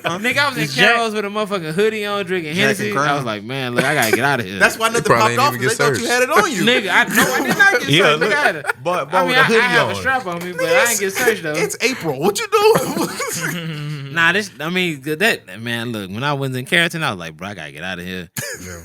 Nigga, I was in Carol's with a motherfucking hoodie on, drinking Hennessy. Crown. I was like, man, look, I gotta get out of here. That's why nothing probably popped off ain't because even they get thought you had it on you. Nigga, I did not get Yeah, searched. look. Look at it. But I with mean, a I hoodie have a on. strap on me, but I ain't get searched though. It's April. What you doing? Nah, that man. Look, when I was in Carrington, I was like, bro, I gotta get out of here.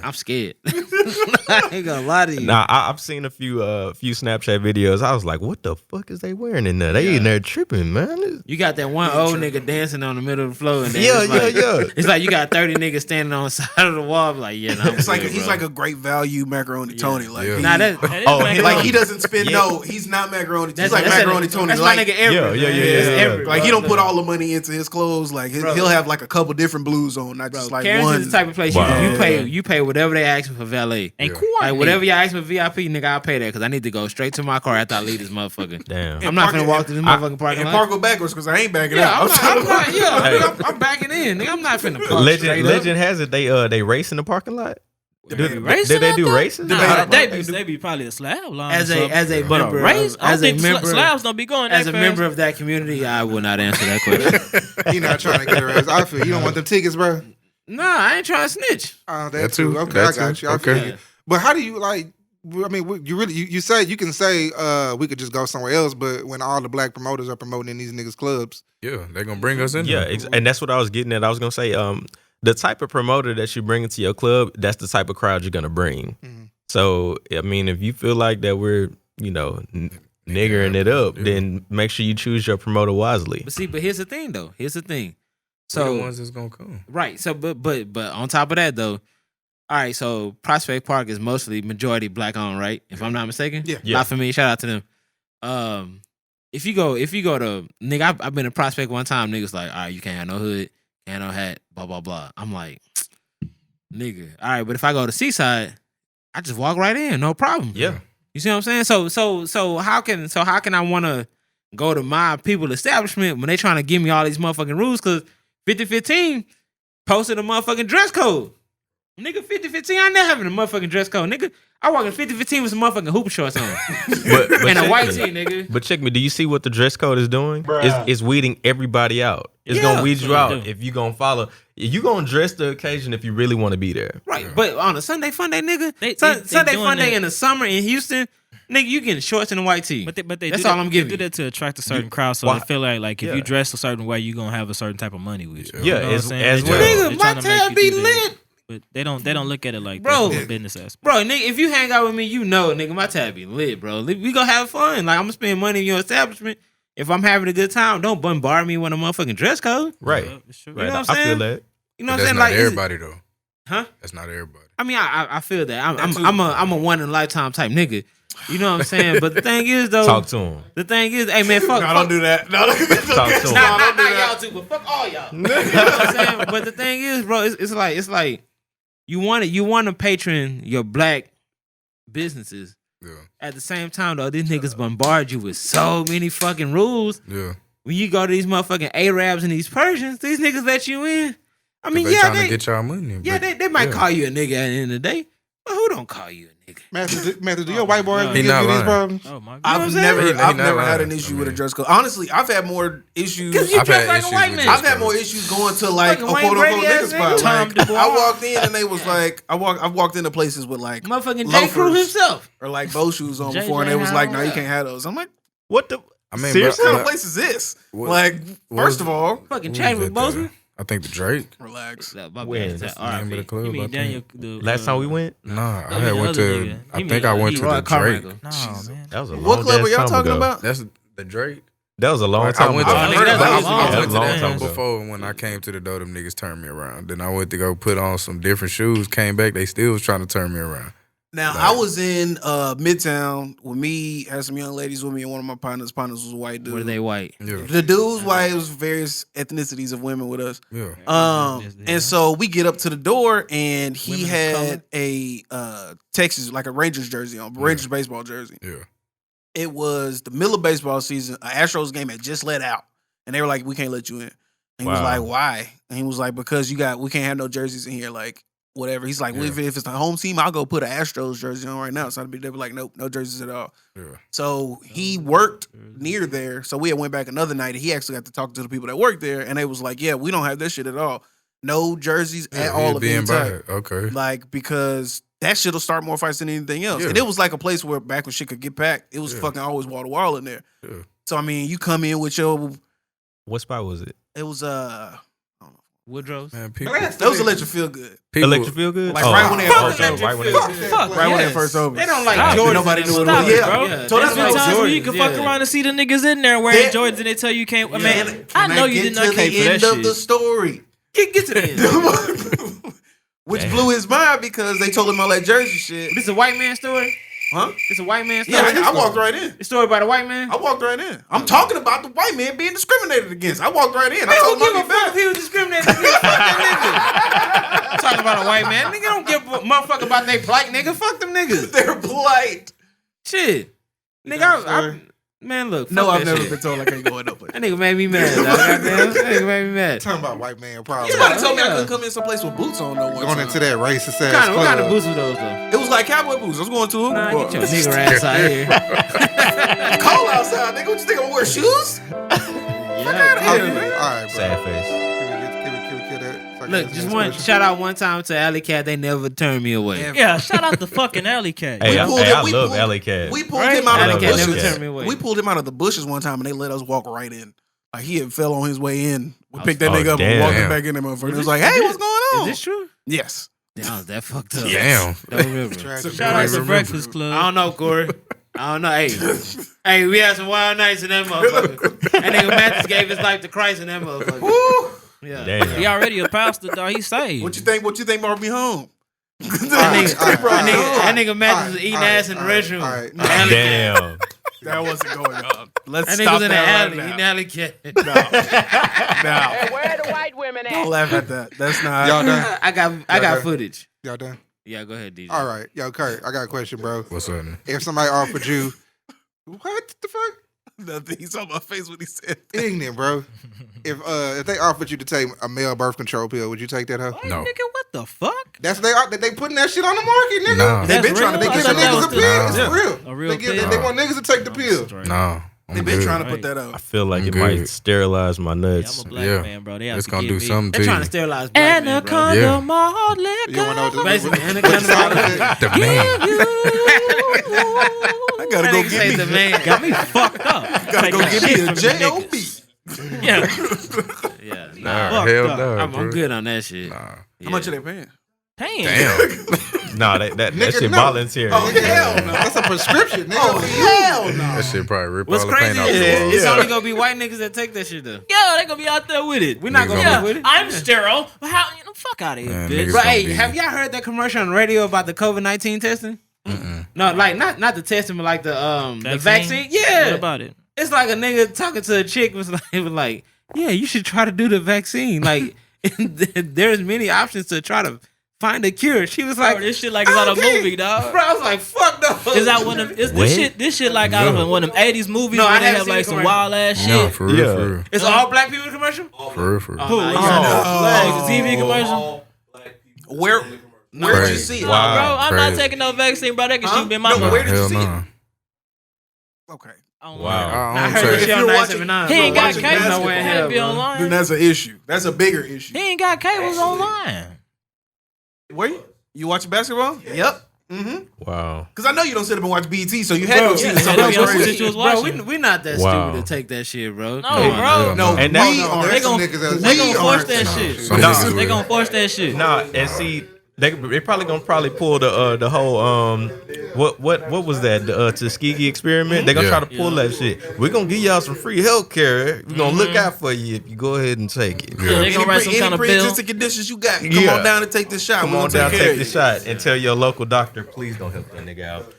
I'm scared. I ain't gonna lie to you. Nah, I've seen a few Snapchat videos. I was like, what the fuck is they wearing in there? They in there tripping, man. You got that one old nigga dancing on the middle of the floor, and then Yeah, it's It's like you got 30 niggas standing on the side of the wall. Like, yeah, nah, It's like good, he's bro. like a great value macaroni Tony. Like, Yeah. Nah, that Oh, like he doesn't spend. No, he's not macaroni. He's like macaroni Tony. That's Like, my nigga Everett. Yeah. That's Yeah. Everett, like bro. he don't put all the money into his clothes. Like Bro. he'll have like a couple different blues on, not just like Carrington's one. the type of place Wow. you pay whatever they ask me for valet. And Like whatever y'all ask me for VIP, nigga, I'll pay that because I need to go straight to my car after I leave this motherfucker. Damn. I'm not finna walk through this motherfucking parking and lot. park go backwards because I ain't backing Yeah, out. I'm backing in. Nigga, I'm not finna park straight up. Legend has it they race in the parking lot. Did Racing they out do there? races? Nah, they be probably a slab line. As a but member, a race, I don't think member, slabs don't be going that as a fast. member of that community, I will not answer that question. He not trying to get her ass. I feel you don't want them tickets, bro. Nah, I ain't trying to snitch. Oh, That too. Okay, That I got too. you. I feel Okay. you. But how do you like? I mean, you say you can say we could just go somewhere else, but when all the black promoters are promoting in these niggas clubs, Yeah, they're gonna bring us in. Yeah, there. and that's what I was getting at. I was gonna say, the type of promoter that you bring into your club, that's the type of crowd you're gonna bring. Mhm. So, I mean, if you feel like that we're, niggering it up, then make sure you choose your promoter wisely. But here's the thing, though. Here's the thing. So So the ones that's gonna come. right. So but on top of that, though. All right, so Prospect Park is mostly majority black owned, right? If I'm not mistaken. Yeah. Yeah. Not for me. Shout out to them. If you go to nigga, I've been to Prospect one time. Niggas like, all right, you can't have no hood, can't have no hat, blah blah blah. I'm like, nigga, all right, but if I go to Seaside, I just walk right in, no problem. Yeah. You see what I'm saying? So how can I want to go to my people establishment when they trying to give me all these motherfucking rules? Because 5015 posted a motherfucking dress code. Nigga, 5015, I never having a motherfucking dress code. Nigga, I walk in 5015 with some motherfucking hoop shorts on. But And a check white me. tee, nigga. But check me. Do you see what the dress code is doing? It's weeding everybody out. It's Yeah. gonna weed you That's what out it if you gonna follow. You gonna dress the occasion if you really want to be there. Right, but on a Sunday fun day, nigga, They Sunday doing fun day that. in the summer in Houston, nigga, you getting shorts and a white tee. But they That's do all that, I'm giving They do you. that to attract a certain crowd, so Why? they feel like if Yeah. you dress a certain way, you gonna have a certain type of money with you. Yeah, You know what I'm as saying? well. They try- Nigga, they my tryna make tab you be do that. lit. But they don't look at it like Bro. that from a business aspect. Bro, nigga, if you hang out with me, you know, nigga, my tab be lit, bro. We gonna have fun. Like, I'm gonna spend money in your establishment. If I'm having a good time, don't bombard me with a motherfucking dress code. Right. Yeah, it's true. Right. know what I I'm feel saying? that. You know But what I'm saying? that's not Like, everybody though. huh? That's not everybody. I mean, I feel that. That too. I'm a one in a lifetime type nigga. You know what I'm saying? But the thing is, though, Talk to him. the thing is, hey man, fuck. No, don't do that. No, Talk to him. Not y'all too, but fuck all y'all. You know what I'm saying? But the thing is, bro, it's like you want to patron your black businesses. Yeah, At the same time, though, these niggas bombard you with so many fucking rules. yeah. When you go to these motherfucking Arabs and these Persians, these niggas let you in. I mean, they yeah, trying to they, get y'all money. yeah, but- they might yeah. call you a nigga at the end of the day, but who don't call you a nigga? Matthew, do your white boy ever He give not you these lying. problems? Oh my god. I've saying? never, He I've not never had an lying. issue I with a mean- dress code. Honestly, I've had more issues. Because you I've dress had like a issues white with man. dress I've had more issues going to like a Fucking quote Wayne unquote Brady nigga ass spot. nigga. Tom Like, DeBois. I walked in and they was like, I've walked into places with like Motherfucking J. Crew loafers himself. or like bow shoes on JJ before, and they was like, "No, you Howard. can't have those." I'm like, What the? I mean, Seriously? "What but- kind of place is this?" What- Like, what first was- of all, Fucking Who Chadwick was that Boseman. I think the Drake. relax. When? That's the name of the club. You I mean think. Daniel? The, Last time we went, Nah, I mean had the went other to. nigga. I He think mean, I went he- to Roy the Drake. Carmichael. No man. that was a long What club ass are y'all time talking ago. about? That's the Drake. That was a long I time went ago. to, Oh, nigga, that's I long. went That to was a long that time ago. before when I came to the door. Them niggas turned me around. Then I went to go put on some different shoes. Came back, they still was trying to turn me around. Now I was in Midtown with me, had some young ladies with me, and one of my partners was a white dude. Were they white? Yeah, The dude's white. It was various ethnicities of women with us. yeah. And so we get up to the door, and he Women of had a Texas, like a Rangers jersey on, Rangers baseball jersey. Yeah. It was the middle of baseball season. An Astros game had just let out, and they were like, "We can't let you in." And he was Wow. like, "Why?" And he was like, "Because we can't have no jerseys in here." Like, whatever. He's like, well, Yeah. if it's the home team, I'll go put an Astros jersey on right now. So they were like, nope, no jerseys at all. Yeah. So he worked near there. So we had went back another night, and he actually got to talk to the people that worked there, and they was like, yeah, we don't have this shit at all. No jerseys at all of any type. Okay. Like, because that shit'll start more fights than anything else. Yeah. And it was like a place where back when shit could get packed, it was Yeah. fucking always wall to wall in there. Yeah. So I mean, you come in with your, What spot was it? it was Woodrow's. Man, people, that was Electric Feel Good. people Electric Feel Good? Like, right when they Fuck first opened. Electric Right when Feel they- Good. Fuck, Right when they yes. first opened. They don't like Stop it. Jordans. Nobody knew what it Stop was. it, Yeah. bro. So There's that's been what times where Jordans, you can fuck yeah. around and see the niggas in there wearing Yeah. Jordans and they tell you can't. I mean, Can I know you get did not to pay the for that end of shit. the story. Get to the end. Which Damn. blew his mind because they told him all that Jersey shit. This is a white man story? Huh? This a white man story? Yeah, I walked right in. The story about a white man? I walked right in. I'm talking about the white man being discriminated against. I walked right in. I Man, told who him give I'll a be fuck back. if he was discriminated against? Fuck that nigga. I'm talking about a white man. Nigga don't give a motherfucker about they black nigga. Fuck them niggas. They're polite. Shit. Nigga, got a I story? man, look. No, fuck I've that never shit. been told I can't go in no place. That nigga made me mad, dog. Goddamn. That nigga made me mad. Talking about white man problems. Somebody told me I Yeah. couldn't come in someplace with boots on no one Going time. into that racist ass What kind of club. boots were those, though? It was like cowboy boots. I was going to a Nah, bar. get your nigger ass out here. Cold outside, nigga. What you think I'm gonna wear shoes? Yeah. Yeah, All man. right, bro. Sad face. Can we kill that? So I Look, just one shout out one time to Alley Cat. They never turned me away. Yeah, shout out to fucking Alley Cat. Hey, I we love pulled- Alley Cat. We pulled Right? him out Alley of the Cat never bushes. turned me away. We pulled him out of the bushes one time, and they let us walk right in. Like he had fell on his way in. We picked that Oh, nigga up and damn. walked him back in there, motherfucker. It was like, hey, what's going Is on? this true? Yes. Damn, I was that fucked up. Damn. Don't remember. Shout out to Breakfast Club. I don't know, Corey. I don't know. Hey, we had some wild nights in that motherfucker. That nigga Mathis gave his life to Christ in that motherfucker. Woo. Yeah. Damn. He already a pastor, dog. He saved. What you think? What you think brought me home? That nigga Mathis was eating ass in the restroom. all right. Damn. That wasn't going on. Let's That nigga stop was in the that alley. right Eating now. alley cat. No. Where the white women at? Don't laugh at that. That's not. Y'all done? I got Okay. footage. Y'all done? Yeah, go ahead, DJ. All right. Yo, Kurt, I got a question, bro. What's up? If somebody offered you, what the fuck? Nothing. He saw my face when he said. Ignorant, bro. If they offered you to take a male birth control pill, would you take that, huh? No. Nigga, what the fuck? That's they putting that shit on the market, nigga. Nah. They been That's trying to real? they I giving thought niggas that a was pill. the- It's Yeah. real. A real They pill? want niggas to take the pill. No. They've been trying to put that I out. feel like I'm it good. might sterilize my Yeah, I'm nuts. a black Yeah. man, bro. They have It's to gonna give do me something They're to trying to you. sterilize black men, bro. Anaconda Yeah. malt You want to know what Basically, the Anaconda side malt effect? The man. I gotta That go nigga say get the me. man. Got me fucked up. Gotta go Taking get me shit a from the J.O.B. niggas. Yeah. Yeah, Nah, Fucked hell up. no. I'm bro. good on that shit. Nah. How much are they paying? Damn. Damn. Nah, that Nigga, shit no. voluntary. Oh, hell no. That's a prescription, nigga. Oh, hell no. That shit probably rip What's all the paint crazy off is the wall. it's only gonna be white niggas that take that shit though. Yeah, they gonna be out there with it. We're not Niggas gonna gonna be with it. I'm sterile. But how? You know, fuck out of here, Man, bitch. niggas But gonna hey, be- have y'all heard that commercial on the radio about the COVID-19 testing? No, like not the testing, but like the vaccine. What Yeah, about it? it's like a nigga talking to a chick was like, yeah, you should try to do the vaccine. Like, there's many options to try to find a cure. She was like, Bro, this shit like it's out of a okay. movie, dog. Bro, I was like, fuck no. Is that one of them? This shit like out of one of them 80s movies No, I where they haven't have seen like the some commercial. wild ass No, shit. for real, Yeah. for real. It's all black people commercial? For real, for real. Who? Like the TV commercial? Where did you Crazy. see it? Wow. Bro, I'm not Crazy. taking no vaccine, bro. They can shoot me in my No, mouth. where did you Hell see no. it? Okay. I don't know. Wow. I I heard don't that say- shit on you're watching- 979. He ain't got watching cables. basketball. Nowhere in He hell, ain't be bro. Then online. that's an issue. That's a bigger issue. He ain't got cables online. Where you watching basketball? Yep. Mm-hmm. Wow. Because I know you don't sit up and watch BET, so you had to have seen yeah, something so crazy. shit you was Bro, watching. we not that Wow. stupid to take that shit, bro. No, Come on, bro. No, And we that's- are. They gonna force aren't. that Nah, shit. some Nah. niggas They will. gonna force that shit. Nah, and see, they probably gonna pull the whole what was that the Tuskegee experiment? They gonna Yeah. try to pull that shit. We're gonna give y'all some free health care. We're gonna look out for you if you go ahead and take it. Yeah, they gonna write some kind of bill. pre-existing conditions you got, come Yeah. on down and take this shot. Come We're on gonna down, take care take the of shot, and tell your local doctor, please don't help that nigga out.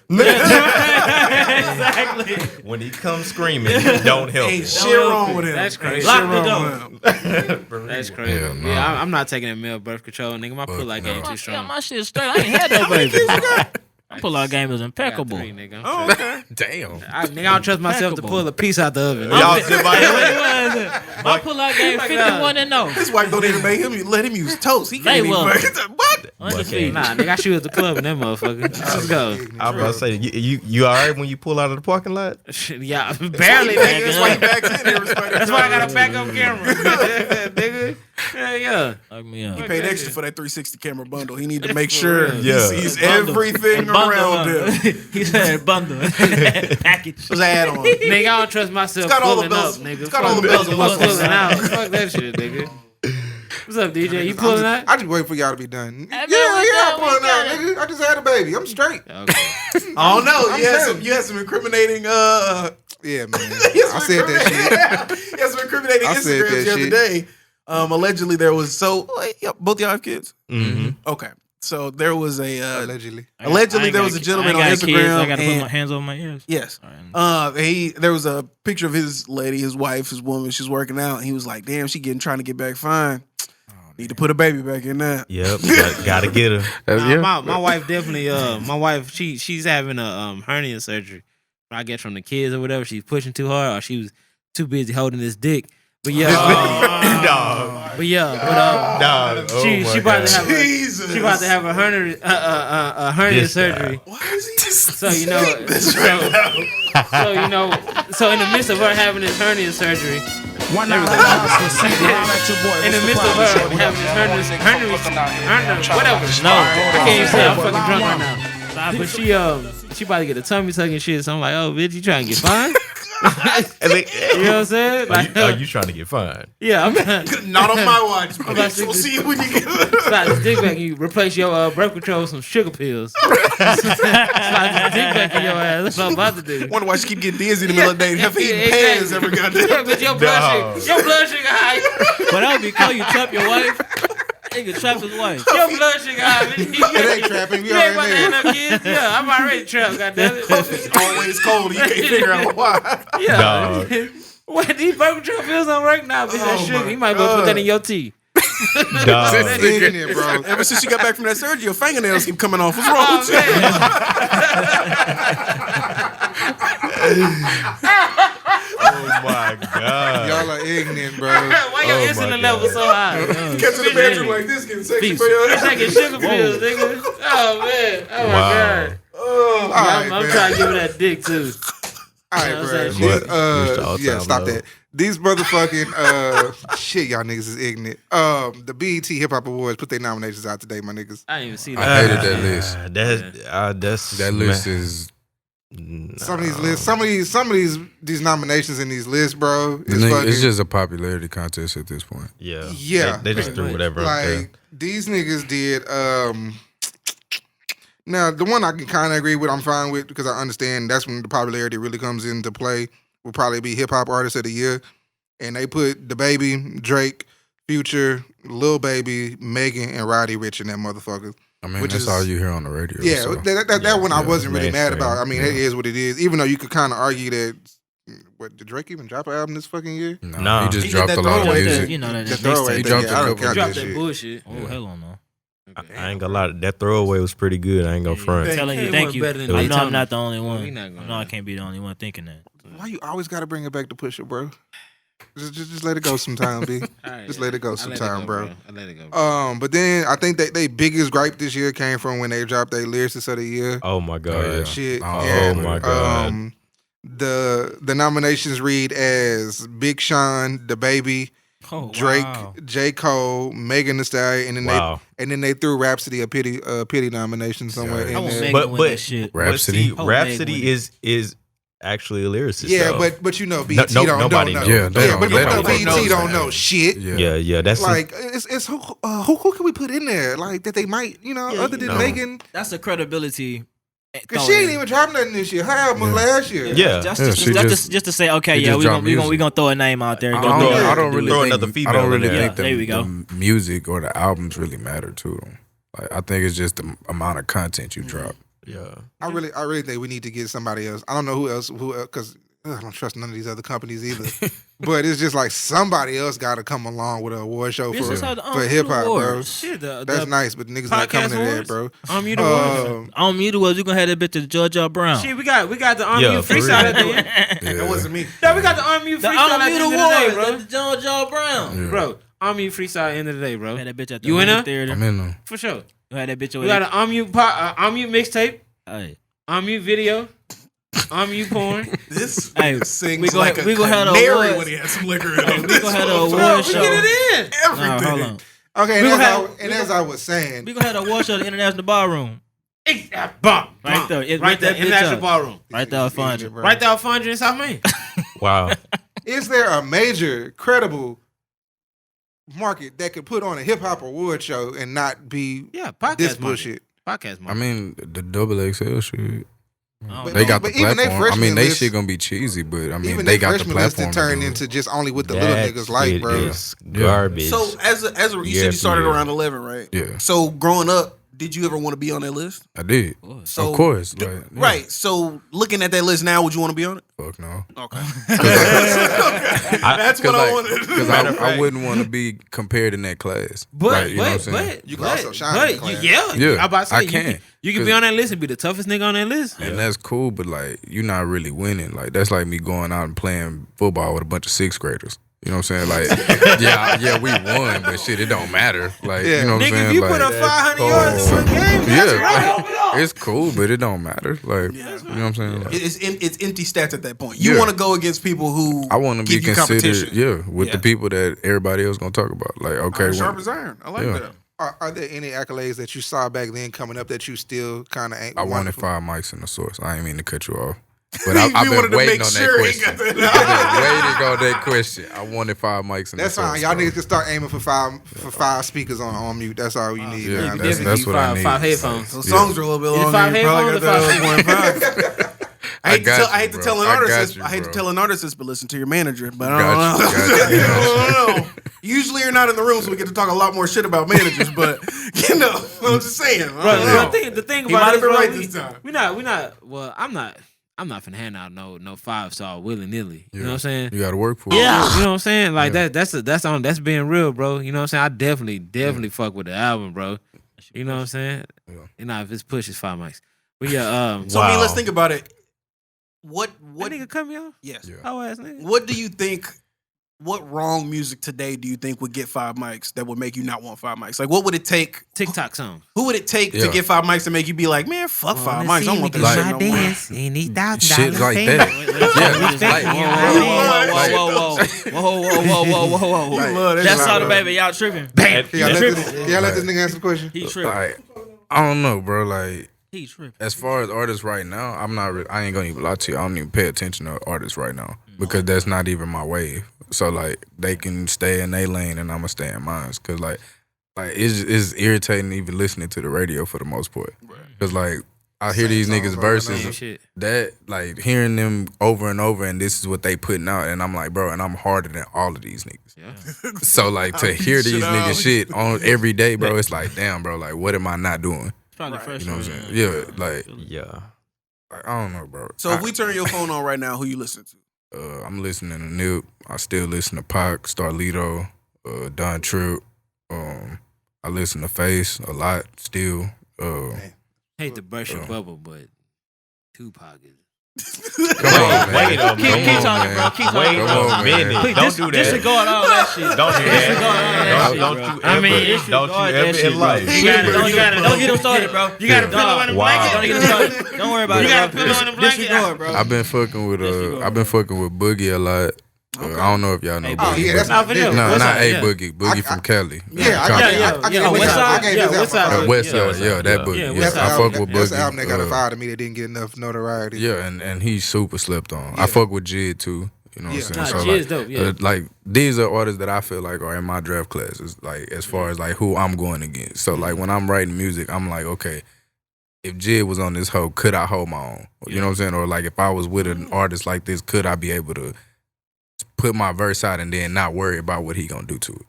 Exactly. When he comes screaming, don't help Ain't him. shit wrong with him. That's crazy. Ain't Lock shit the wrong with him. That's crazy. Hell no. Yeah, I'm not taking that male birth control, nigga. My pull-out game too Yeah, strong. my shit straight. I ain't had no baby. My pull-out game is I got impeccable. 3, nigga. Oh, okay. Damn. I don't trust myself to pull a piece out the oven. Y'all sit by your My pull-out game 51 and 0. His wife don't even make him let him use toast. He They can't even. will. What? Undefeated. Nah, nigga, I shoot at the club in that motherfucker. Let's go. I was about to say, you all right when you pull out of the parking lot? Yeah, barely, nigga. That's why he backs in every Friday. That's why I got a backup camera, nigga. Yeah. Fuck me up. He paid extra for that 360 camera bundle. He need to make sure he Yeah. sees everything around him. He said bundle. Package. It was an add-on. Nigga, I don't trust myself It's got all the pulling up, bells- nigga. it's got all the bells and Fuck whistles. pulling out. Fuck that shit, nigga. What's up, DJ? You pulling out? I just wait for y'all to be done. Hey, man, Yeah, we I'm got pulling out, it. nigga. I just had a baby. I'm straight. Okay. I don't know. I'm You had some incriminating. Yeah, man. I said that shit. He had some incriminating I said Instagrams that the other shit. day. Allegedly, there was both y'all have kids. Mm-hmm. Okay, so there was a Allegedly. allegedly there was a gentleman on Kids, Instagram. I gotta put and- my hands over my ears. Yes. All There was a picture of his lady, his wife, his woman. She's working out, and he was like, "Damn, she trying to get back fine. Need to put a baby back in there." Yep, gotta get her. My wife definitely. My wife, she's having a hernia surgery. I guess from the kids or whatever. She's pushing too hard, or she was too busy holding his dick. But yeah, Dog. Dog. Oh she my about to God. have Jesus. she about to have a hernia This surgery. Why is he? So you know, so in the midst of her having this hernia surgery, In the midst of her having whatever. No, I can't even say I'm fucking drunk right now. But she about to get a tummy tuck and shit. So I'm like, oh, bitch, you trying to get fined? You know what I'm saying? Like, Are you trying to get fined? yeah, I'm Not on my watch. about We'll to see you when you get slide this dick back and you replace your birth control with some sugar pills. Slide this dick back in your ass. That's what I'm about to do. Wonder why she keep getting dizzy in the middle of the day and have eating Exactly. pans every goddamn But your blood sugar high. But that would be cool. You trap your wife. Nigga trapped his wife. Your blood sugar high. It ain't trapping. We You ain't about to already end know. up kids. Yeah, I'm already trapped, goddammit. always cold. You can't figure out why. Yeah. Dog. What, these birth control pills don't work now, bitch. That sugar. You might go put that in your tea. Dog. Sticking it, bro. Ever since she got back from that surgery, your fingernails keep coming off. What's wrong Oh, with you? Oh my god. Y'all are ignorant, bro. Why your Oh, insulin my level God. so high? Catch in the bedroom like this, getting sexy for You're your taking sugar pills, nigga. Oh, man. Oh, my Wow. God. All right, I'm man. trying to give her that dick, too. All right, You know what bro. I'm saying? These, Mr. All yeah, Time stop Low. that. These motherfucking shit, y'all niggas is ignorant. The BET Hip Hop Awards put their nominations out today, my niggas. I didn't even see I that. hated that list. That's That list is Some of these lists, some of these nominations in these lists, bro. Is it's fucking, just a popularity contest at this point. yeah. Yeah. They just threw whatever up there. like these niggas did. Now the one I can kind of agree with, I'm fine with because I understand that's when the popularity really comes into play. Will probably be Hip Hop Artist of the Year, and they put DaBaby, Drake, Future, Lil Baby, Megan, and Roddy Ricch in that motherfucker. I mean, Which that's is- all you hear on the radio. Yeah, so. that one I yeah, wasn't really mad mainstream. about. I mean, it is what it is. Even though you could kind of argue that, what did Drake even drop an album this fucking year? Nah. he just He did dropped that a lot of throwaway music. thing. You know that The mixtape. throwaway He thing, dropped yeah, a I don't couple- count Drop that that shit. bullshit. Oh, hell no. I ain't gonna lie, that throwaway was pretty good. I ain't gonna front. Hey, Telling you, hey, thank what you. better than I they know tell I'm me? not the only one. We not I gonna- know I can't be the only one thinking that. Why you always got to bring it back to Pusha, bro? Just let it go sometime, B. All right, Just let it go I sometime, bro. I let it go. Bro. But then I think that they biggest gripe this year came from when they dropped their lyricist of the year. Oh my god. Oh, yeah. Shit. Oh, yeah. my God. The nominations read as Big Sean, DaBaby, Oh, Drake, wow. J. Cole, Megan Thee Stallion, and then Wow. they threw Rhapsody a pity nomination somewhere Yeah. I in want there. Megan But- to win but- that shit. Rhapsody. But see, Oh, Rhapsody Meg is actually a lyricist. Yeah, though. but you know, BET no- don't nobody know. knows. Yeah, they but don't- they don't BET know don't that. know shit. yeah, that's Like it's who can we put in there? Like that they might, other than know. Megan, That's a credibility. because she ain't even dropped nothing this year. Her album was last year. yeah. Just to say, okay, she yeah, just we dropped we music. gonna throw a name out there. I Go don't, do yeah. it. I don't really Throw think, another female I don't in really there. think There we go. the music or the albums really matter to them. Like I think it's just the amount of content you drop. Yeah. I really think we need to get somebody else. I don't know who else because I don't trust none of these other companies either. But it's just like somebody else got to come along with an award show This for is how the hip hop, bro. awards. Shit, That's nice, but niggas not coming to that, bro. You the one. On Mute was we gonna have that bitch to Judge Brown. Shit, we got the Yeah, unmute for real. freestyle at the end. Yeah. That wasn't me. No, we got the unmute The freestyle at the Mute end of the day, Awards, bro. the Judge Brown. Yeah. Bro, unmute freestyle at the end of the day, bro. Had that bitch at the You in movie there? theater. I'm in them. For sure. You had that bitch over We got there. an unmute mixtape, Hey, unmute video, unmute porn. This Hey, sings we gon' like we a gon' have the canary awards. when he had some liquor in him. we gonna have the Bro, award we show. get it in. Nah, hold on. Okay, We and, gonna as I was saying, We gonna have the award show at the International Ballroom. Bomb. Right there. It- Right right there. that bitch International up. ballroom. Right there, I'll find it. bro. Right there, Alfondra in South Main. Wow. Is there a major, credible market that could put on a hip hop award show and not be Yeah, podcast this market. bullshit? Podcast I market. mean, the double XL shit. But They got the but even they platform. I mean, freshman they list- shit gonna be cheesy, but I mean, Even they that got the freshman list platform. it to turned do it. into just only what the little That niggas like, shit bro. is garbage. So as you said, you started around 11, right? Yeah, So growing up, did you ever want to be on that list? I did. So Of course, like, yeah. Right. So looking at that list now, would you want to be on it? Fuck no. Okay. That's what I wanted. Because Matter of I fact- wouldn't want to be compared in that class. But, Like, you know what I'm saying? You can also shine in the class. yeah, Yeah, I about to say I you can. You can be on that list and be the toughest nigga on that list. And that's cool, but like you're not really winning. Like that's like me going out and playing football with a bunch of sixth graders. You know what I'm saying? Like, yeah, we won, but shit, it don't matter. Like, Yeah. you know what I'm Nigga, saying? if you like, put up 500 yards in one game, that's right. it's cool, but it don't matter. Like, you know what I'm saying? Like, It's empty stats at that point. You want to go against people who I want to be give you competition. considered, with the people that everybody else gonna talk about. Like, okay, Sharp as iron. I like that. Are there any accolades that you saw back then coming up that you still kind of ain't? I wanted 5 mics in the source. I ain't mean to cut you off. But I've wanted been to waiting make on sure he that got question. that I've been waiting on that question. I wanted 5 mics in That's the source. fine. Y'all niggas can start aiming for five speakers on mute. That's all you need. Yeah, now. that's what I need. 5 headphones. Those songs are a little bit long. 5 Probably headphones got or that 1.5. I hate to bro. tell an I got artist. you, I hate to bro. tell an artist, but listen to your manager. But Got I you, don't know. got I don't know. Usually you're not in the room, so we get to talk a lot more shit about managers. But I'm just saying. The thing He about might it, have been bro, right this time. we not. Well, I'm not finna hand out no 5-star willy nilly. You know what I'm saying? You got to work for it. Yeah, you know what I'm saying? Like that's being real, bro. You know what I'm saying? I definitely fuck with the album, bro. You know what I'm saying? Yeah. You know, if it's push, it's 5 mics. But yeah, So I mean, let's think about it. What nigga cut me off? Yes. Yeah. Oh ass nigga. What do you think? What wrong music today do you think would get 5 mics that would make you not want 5 mics? Like, what would it take? TikTok song. Who would it take to get 5 mics to make you be like, man, fuck 5 mics? I don't want this shit no more. Shit like that. Whoa. You love that That's shit, all the bro. baby. Y'all tripping. Can y'all let this nigga answer the question? He tripping. Like, I don't know, bro. Like, He tripping. as far as artists right now, I'm not. I ain't gonna even lie to you. I don't even pay attention to artists right now because that's not even my wave. So like, they can stay in their lane and I'ma stay in mine. Cause like it's irritating even listening to the radio for the most part. Cause like I hear these niggas verses Same shit. that like hearing them over and over and this is what they putting out and I'm like, bro, and I'm harder than all of these niggas. Yeah. So like to hear these niggas shit on every day, bro, it's like, damn, bro, like what am I not doing? Probably fresh. You know what I'm saying? Yeah, like Yeah. I don't know, bro. So if we turn your phone on right now, who you listen to? I'm listening to Nip. I still listen to Pac, Starlito, Don Tripp. I listen to Face a lot still. Hate to burst your bubble, but Tupac is. Come on, man. Wait a Keep minute. talking, bro. Keep Wait talking. Come on, a man. minute. Please, Don't do that. disregard all that shit. Don't do that. Don't Don't you I ever. mean, Don't you disregard that ever shit, in bro. life. Don't get him started, bro. You got to pillow on the Wow. blanket. Don't get him started. Don't worry about it. You got a bro. pillow on the blanket. Disregard, bro. I've been fucking with Boogie a lot. I don't know if y'all know Hey, Boogie. yeah, that's Nah, for them. No, What's not up? A Yeah. Boogie. Boogie from Cali. Yeah. West Side. West Side. West Yeah, Side, yeah, that Boogie. Yeah, Yeah, West I Side. fuck with That's the album that got Boogie. fired to me that didn't get enough notoriety. Yeah, and he's super slept on. Yeah. I fuck with Jid too. You know what I'm saying? Nah, So Jid's like, dope, yeah. like these are artists that I feel like are in my draft classes. Like as far as like who I'm going against. So like when I'm writing music, I'm like, okay, if Jid was on this hoe, could I hold my own? You know what I'm saying? Or like if I was with an artist like this, could I be able to put my verse out and then not worry about what he gonna do to it?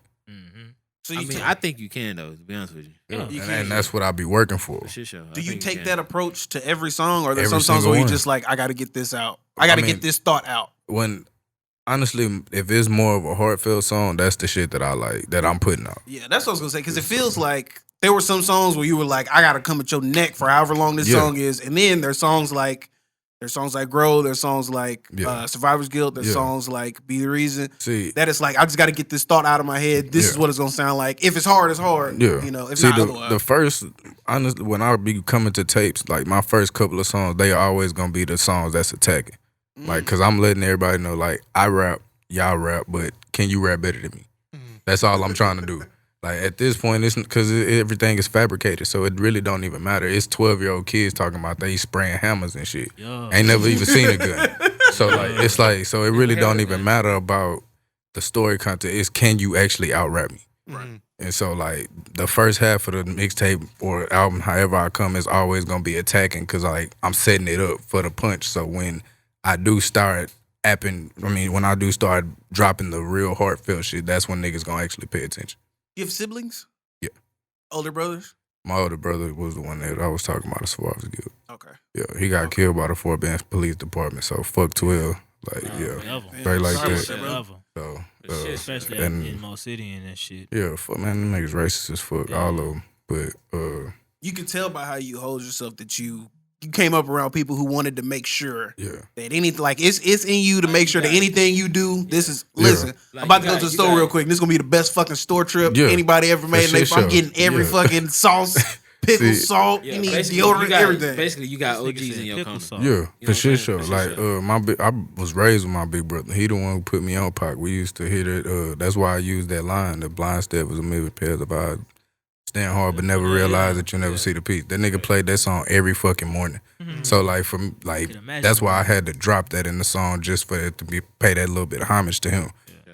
So I you mean, I think you can though. To be honest with you. Yeah. You And, can. that's what I be working for. For shit show. do you take that approach to every song, or there's Every some songs single where you one. just like, I got to get this out. I got to mean, get this thought out. When honestly, if it's more of a heartfelt song, that's the shit that I like, that I'm putting out. Yeah, that's what I was gonna say. Because it feels like there were some songs where you were like, I got to come at your neck for however long this Yeah. song is, and then there's songs like Grow, there's songs like Yeah. Survivor's Guilt, there's Yeah. songs like Be the Reason. See, That it's like, I just got to get this thought out of my head. This is Yeah. what it's gonna sound like. If it's hard, it's hard. yeah. You know, if See, not, the otherwise. first, honestly, when I be coming to tapes, like my first couple of songs, they are always gonna be the songs that's attacking. Like, cause I'm letting everybody know, like, I rap, y'all rap, but can you rap better than me? That's all I'm trying to do. Like at this point, it's because everything is fabricated, so it really don't even matter. It's 12-year-old kids talking about they spraying hammers and shit. Ain't never even seen a gun. So like it's like so it really don't even matter about the story content. It's can you actually out rap me? Right. And so like the first half of the mixtape or album, however I come, is always gonna be attacking because like I'm setting it up for the punch. So when I do start when I do start dropping the real heartfelt shit, that's when niggas gonna actually pay attention. You have siblings? Yeah. Older brothers? My older brother was the one that I was talking about as far as good. Okay. Yeah, he got killed by the Fort Bend Police Department. So fuck 12. Like straight like Sorry, that. bro. So Especially and- in Mo City and that shit. yeah, fuck man, them niggas racist as fuck, all of them. But You can tell by how you hold yourself that you came up around people who wanted to make sure yeah, that anything, like it's in you to make sure that anything you do, this is, Yeah. listen, Like, I'm about to you go got- to the you store got- real quick. This is gonna be the best fucking store trip Yeah. anybody ever made. For And shit I'm show. getting every Yeah. fucking sauce. Pickle, salt, Yeah, you need basically, deodorant, you got, everything. Basically, you got This nigga OGs said in your pickle corner. salt. Yeah, You know for what sure. I'm Sure. saying? Like I was raised with my big brother. He the one who put me on Pac. We used to hit it. That's why I used that line. The blind step was a million pairs of eyes. Stand hard, but never realize that you never see the peace. That nigga played that song every fucking morning. So like can imagine that's why I that. had to drop that in the song just for it to pay that little bit of homage to him.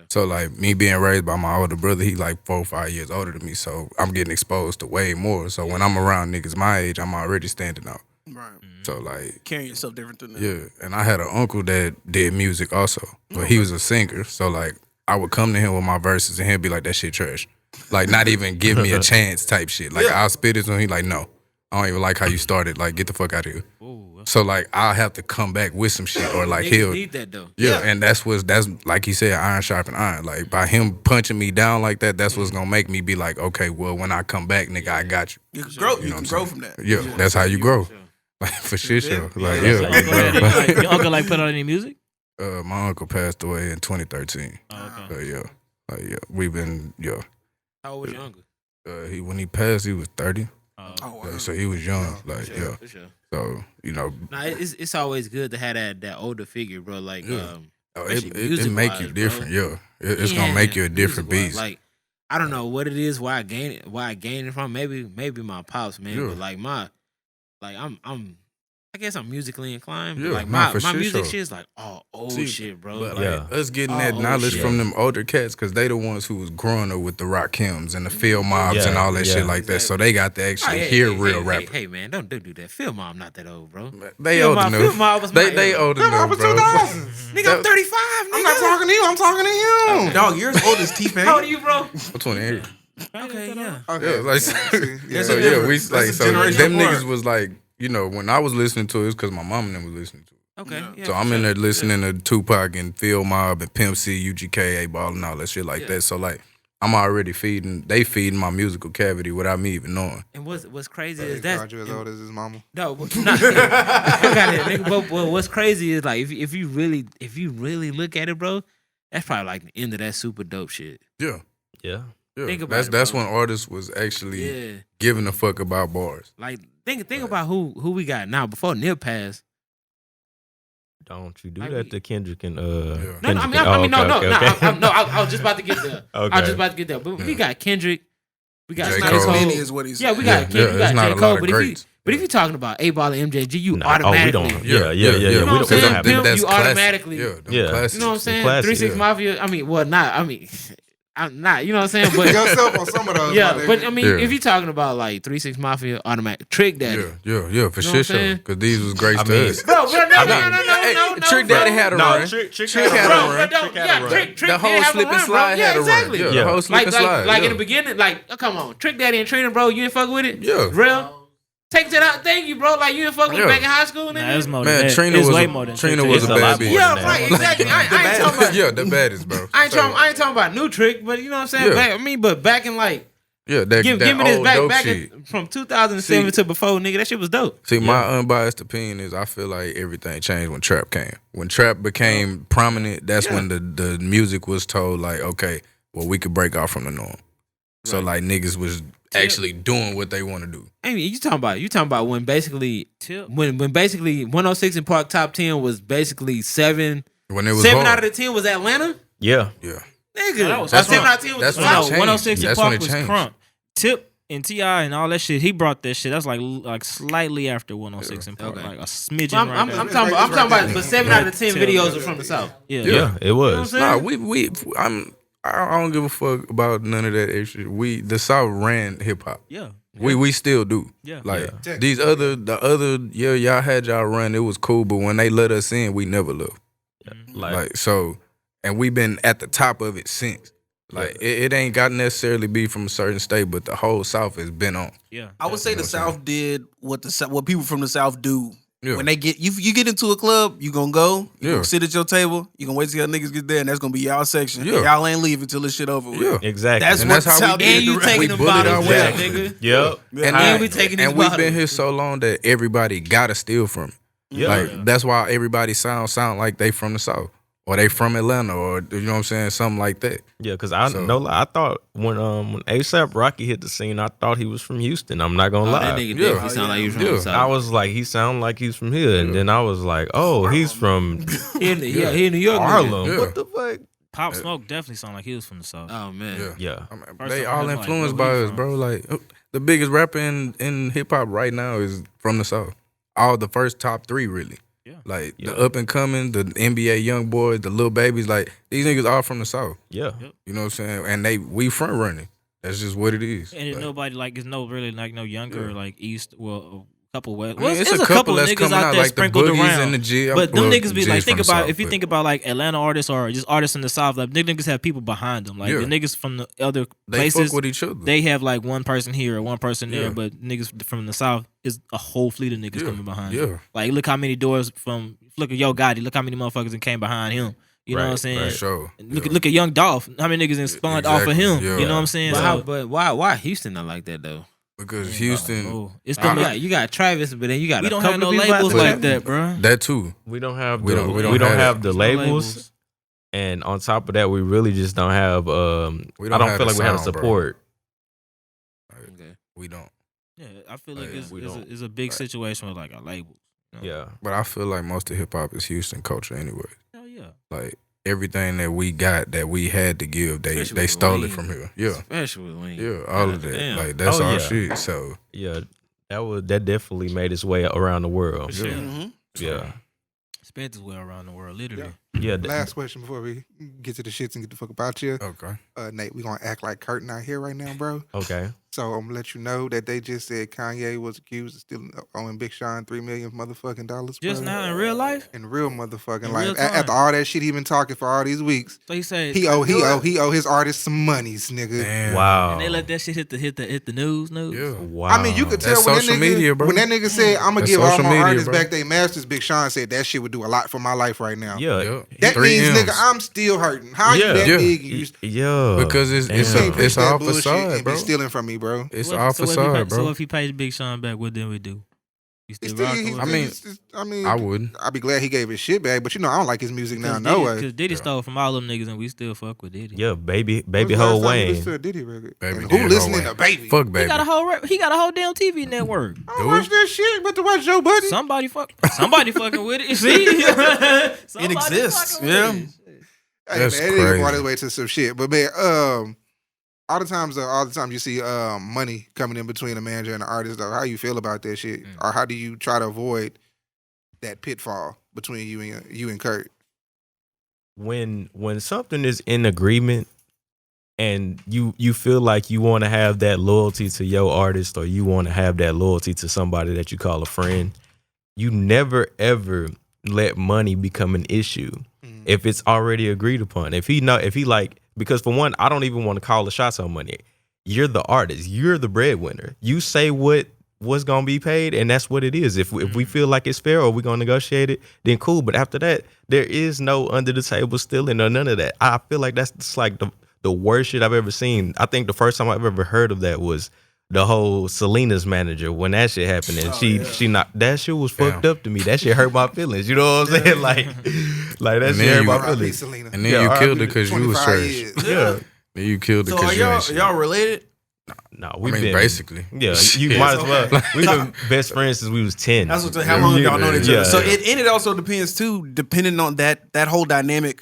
So like me being raised by my older brother, he like 4 or 5 years older than me. So I'm getting exposed to way more. So when I'm around niggas my age, I'm already standing out. Right. So like Carrying yourself different than them. yeah, and I had an uncle that did music also, but he was a singer. So like I would come to him with my verses and he'd be like, "That shit trash." Like not even give me a chance type shit. Like I'll spit it and he like, "No, I don't even like how you started. Like get the fuck out of here." So like I'll have to come back with some shit or like Niggas he'll need that though. yeah, and that's like he said, iron sharpen iron. Like by him punching me down like that, that's what's gonna make me be like, okay, well when I come back, nigga, I got you. You can grow. You know can what grow I'm from that. Yeah, that's how you grow. Like for shit, sure. Like Your yeah. uncle, like, your uncle like put out any music? My uncle passed away in 2013. Oh, okay. Yeah, we've been How old was your uncle? When he passed, he was 30. Oh, wow. So he was young. Like For sure. So Nah, it's always good to have that older figure, bro. Like especially it music-wise, make you bro. different. Yeah, it's gonna make you a different music-wise. beast. Like I don't know what it is, where I gain it from. Maybe my pops, man. Yeah. But like I guess I'm musically inclined. But Yeah, like nah, my for music sure. shit is like old See, shit, bro. But Like, like us getting Oh, that knowledge shit. from them older cats, because they the ones who was growing up with the Rakims and the field mobs Yeah, and all that yeah. shit like that. So they got to actually hey, hear hey, real hey, rappers. Hey, man, don't do that. Phil Mom not that old, bro. They Phil old Mom- enough. Phil Mom was my They era. old enough, bro. Nigga, I'm 35, nigga. I'm not talking to you. I'm talking to you. Dog, you're as old as T-Pain. How old are you, bro? I'm 28. Okay, yeah. Okay. Yeah, like See, yeah, yeah. so yeah, we That's like a so generation them apart. niggas was like, when I was listening to it, it's because my mom and them was listening to it. Okay. Yeah, So for I'm in sure. there listening to Tupac and Phil Mob and Pimp C, UGK, A-Ball and all that shit like that. So like I'm already feeding my musical cavity without me even knowing. And what's crazy Is is that you as old as his mama? no, but not, I got it, nigga. But what's crazy is like if you really look at it, bro, that's probably like the end of that super dope shit. Yeah. Yeah. Yeah. Think about that's it, bro. when artists was actually Yeah, giving a fuck about bars. like think about who we got now. Before Nip passed, Don't you do Like that we- to Kendrick and no, I was just about to get there. I was Okay. just about to get there. But we got Kendrick, we got J. J. Cole. Cole. Many is what he said. Yeah, we got Kendrick, we it's got not J. a lot Cole. of But greats. if you're talking about A-Ball and MJG, you Nah, automatically. we don't. Yeah. You know We what I'm don't saying? have Pimp, that. you classic. automatically. Yeah, them Yeah. classics. You know what I'm saying? classic, 3-6 yeah. Mafia. I mean, well, not. I mean, I'm not. You know what I'm saying? But Yourself on some of those. yeah, my but nigga. I mean, Yeah. if you're talking about like 3-6 Mafia, automatic Trick Daddy. Yeah, for You know what I'm sure. saying? Because these was great I to mean, us. Bro, no, Hey, Trick Daddy had a run. Trick Trick had had a a run. run. But don't, Trick had a yeah, run. Trick The whole did have slip a and run, slide bro. had a Yeah, exactly. run. Yeah. The whole slip and slide. Like yeah. in the beginning, like come on, Trick Daddy and Trina, bro, you ain't fuck with it. Yeah. Real. Take that out. Thank you, bro. Like you ain't fuck with it Yeah. back in high school, Nah, nigga. it's more than Man, that. Trina It's was way a- more than Trina Trick was Daddy. a It's a bad lot bitch. more Yeah, than right, that. exactly. I ain't talking about. Yeah, the baddest, bro. I ain't talking about new Trick, but you know what I'm saying. Yeah. But back in like, Yeah, that give that me this old back dope back shit. from 2007 See- to before, nigga. That shit was dope. See, my unbiased opinion is I feel like everything changed when trap came. When trap became prominent, that's when the music was told like, okay, well, we could break off from the norm. So like niggas was actually doing what they want to do. I mean, you talking about when basically Tip. when basically 106 in Park top 10 was basically seven When it was out hard. of the 10 was Atlanta. Yeah. Yeah. Nigga, that was- that's that's 7 out of 10 was that's the when it South. changed. No, 106 in That's when Park it was changed. crunk. Tip and T.I. and all that shit, he brought that shit. That's like slightly after 106 in Park. Okay. Like a smidgen I'm right there. talking about, but 7 out of the 10 videos are from the South. Yeah. Yeah. It You know what I'm was. saying? Nah, I don't give a fuck about none of that extra. The South ran hip hop. Yeah. We still do. Yeah. Like Yeah. the other y'all had y'all run, it was cool, but when they let us in, we never left. Like so, and we've been at the top of it since. Like it ain't got to necessarily be from a certain state, but the whole South has been on. Yeah. I would say the South did what people from the South do. Yeah. When they get you get into a club, you gonna go, you Yeah. gonna sit at your table, you gonna wait till y'all niggas get there, and that's gonna be y'all section. Yeah. And y'all ain't leaving till this shit over with. Yeah. Exactly. That's And what that's how we South did did. And you the taking We the bullied our bottles way back, out. nigga. Yep. And we taking these and we've been bottles. here so long that everybody gotta steal from it. Yeah. Like that's why everybody sound like they from the South or they from Atlanta, or you know what I'm saying, something like that. Yeah, because I thought when ASAP Rocky hit the scene, I thought he was from Houston. I'm not gonna lie. That nigga definitely sound like he was from the South. I was like, he sound like he's from here, and then I was like, oh, he's from he in New York. Harlem. Yeah. What the fuck? Pop Smoke definitely sound like he was from the South. Oh man. Yeah. I mean, First they of all, all I'm influenced like, by where he us, from? bro. Like the biggest rapper in hip hop right now is from the South. All the first top 3 really. Yeah. Like the up and coming, the NBA young boys, the little babies, like these niggas all from the South. Yeah. You know what I'm saying? And we front running. That's just what it is. And Like, nobody like is no really like no younger like East. Well, a couple West. I mean, Well, it's it's a couple that's niggas coming out out, there like the sprinkled Boogies around. and the G. But them well, niggas be G's like, from think the about South, if you but- think about like Atlanta artists or just artists in the South, like niggas have people behind them. Like Yeah. the niggas from the other they places, fuck with each other. they have like one person here or one person there, Yeah. but niggas from the South is a whole fleet of niggas Yeah. coming behind. Yeah. them. Like look how many doors from look at Yo Gotti. Look how many motherfuckers that came behind him. You know what I'm saying? For sure. And Look, Yeah. look at Young Dolph. How many niggas spawned off of Exactly. him? Yeah. You know what I'm saying? But why Houston not like that though? Because Houston, Oh, it's You them. you got Travis, but then you got We a don't couple have no of people out labels there. like that, bro. that too. We don't have We the, don't- we we don't don't have have the no labels. labels. And on top of that, we really just don't have We I don't don't have feel the like we have the sound, bro. support. Okay. We don't. Yeah, I feel like Yeah, it's, we it's, a, don't. it's a big situation with like a label. Yeah. But I feel like most of hip hop is Houston culture anyway. Hell yeah. Like everything that we got that we had to give, they Especially with stole it Wayne. from here. Yeah. Especially with Wayne. Yeah, all of that. Damn. Like that's Oh, our yeah. shit. So Yeah. That definitely made its way around the world. For sure. Mhm. Yeah. Spent his way around the world, literally. Yeah. Last question before we get to the shits and get the fuck about you. okay. Nate, we gonna act like CURT not here right now, bro. Okay. So I'm gonna let you know that they just said Kanye was accused of stealing, owing Big Sean $3 million motherfucking dollars. Just bro. now in real life? In real motherfucking In life. real time. After all that shit he been talking for all these weeks, So he said he owe his artists some monies, nigga. Damn. Wow. and they let that shit hit the news. Yeah. Wow. I mean, you could tell That's when social that nigga, media, bro. when that nigga said, "I'm gonna That's give all social my media, artists bro. back their masters," Big Sean said that shit would do a lot for my life right now. Yeah. Yeah. That 3 means, M's. nigga, I'm still hurting. How you Yeah. that Yeah. big? And you Yeah. Because it's Damn. it's can't preach it's that all bullshit facade, and bro. be stealing from me, bro. It's What- all so if he facade, pay- bro. So if he pays Big Sean back, what then we do? You It's still still, rocking with him? I mean, I I wouldn't. I'd be glad he gave his shit back, but you know I don't like his music now. Because No Diddy- way. Because Diddy Yeah. stole from all them niggas and we still fuck with Diddy. Yeah, baby When's the Ho last time you Wayne. listened to a Diddy record? Baby And Diddy, who Ho listening Wayne. to Baby? Fuck He baby. got a whole damn TV network. I Do don't watch we? that shit, but to watch Joe Budden. Somebody fucking with it. See? Somebody exists, fucking yeah. with it. Hey, That's man, it nigga crazy. brought his way to some shit. But man, all the time you see money coming in between a manager and an artist. Though, how you feel about that shit, or how do you try to avoid that pitfall between you and CURT? When something is in agreement and you feel like you want to have that loyalty to your artist or you want to have that loyalty to somebody that you call a friend, you never ever let money become an issue if it's already agreed upon. If he like, because for one, I don't even want to call the shots on money. You're the artist. You're the breadwinner. You say what's gonna be paid, and that's what it is. If we feel like it's fair or we're gonna negotiate it, then cool. But after that, there is no under the table stealing or none of that. I feel like that's just like the worst shit I've ever seen. I think the first time I've ever heard of that was the whole Selena's manager when that shit happened, and she not that shit was fucked up to me. That shit hurt my feelings. You know what I'm saying? Like that And shit then hurt you- my R.I.P. feelings. Selena. And then Yeah, you R.I.P. killed it because you was 25 trash. years. Yeah. Then you killed it So because are you y'all ain't shit. y'all related? No, I we've mean, been basically. Yeah, you might as well. We've been best friends since we was 10. That's what. How long y'all know each Yeah. other? So it also depends too, depending on that whole dynamic.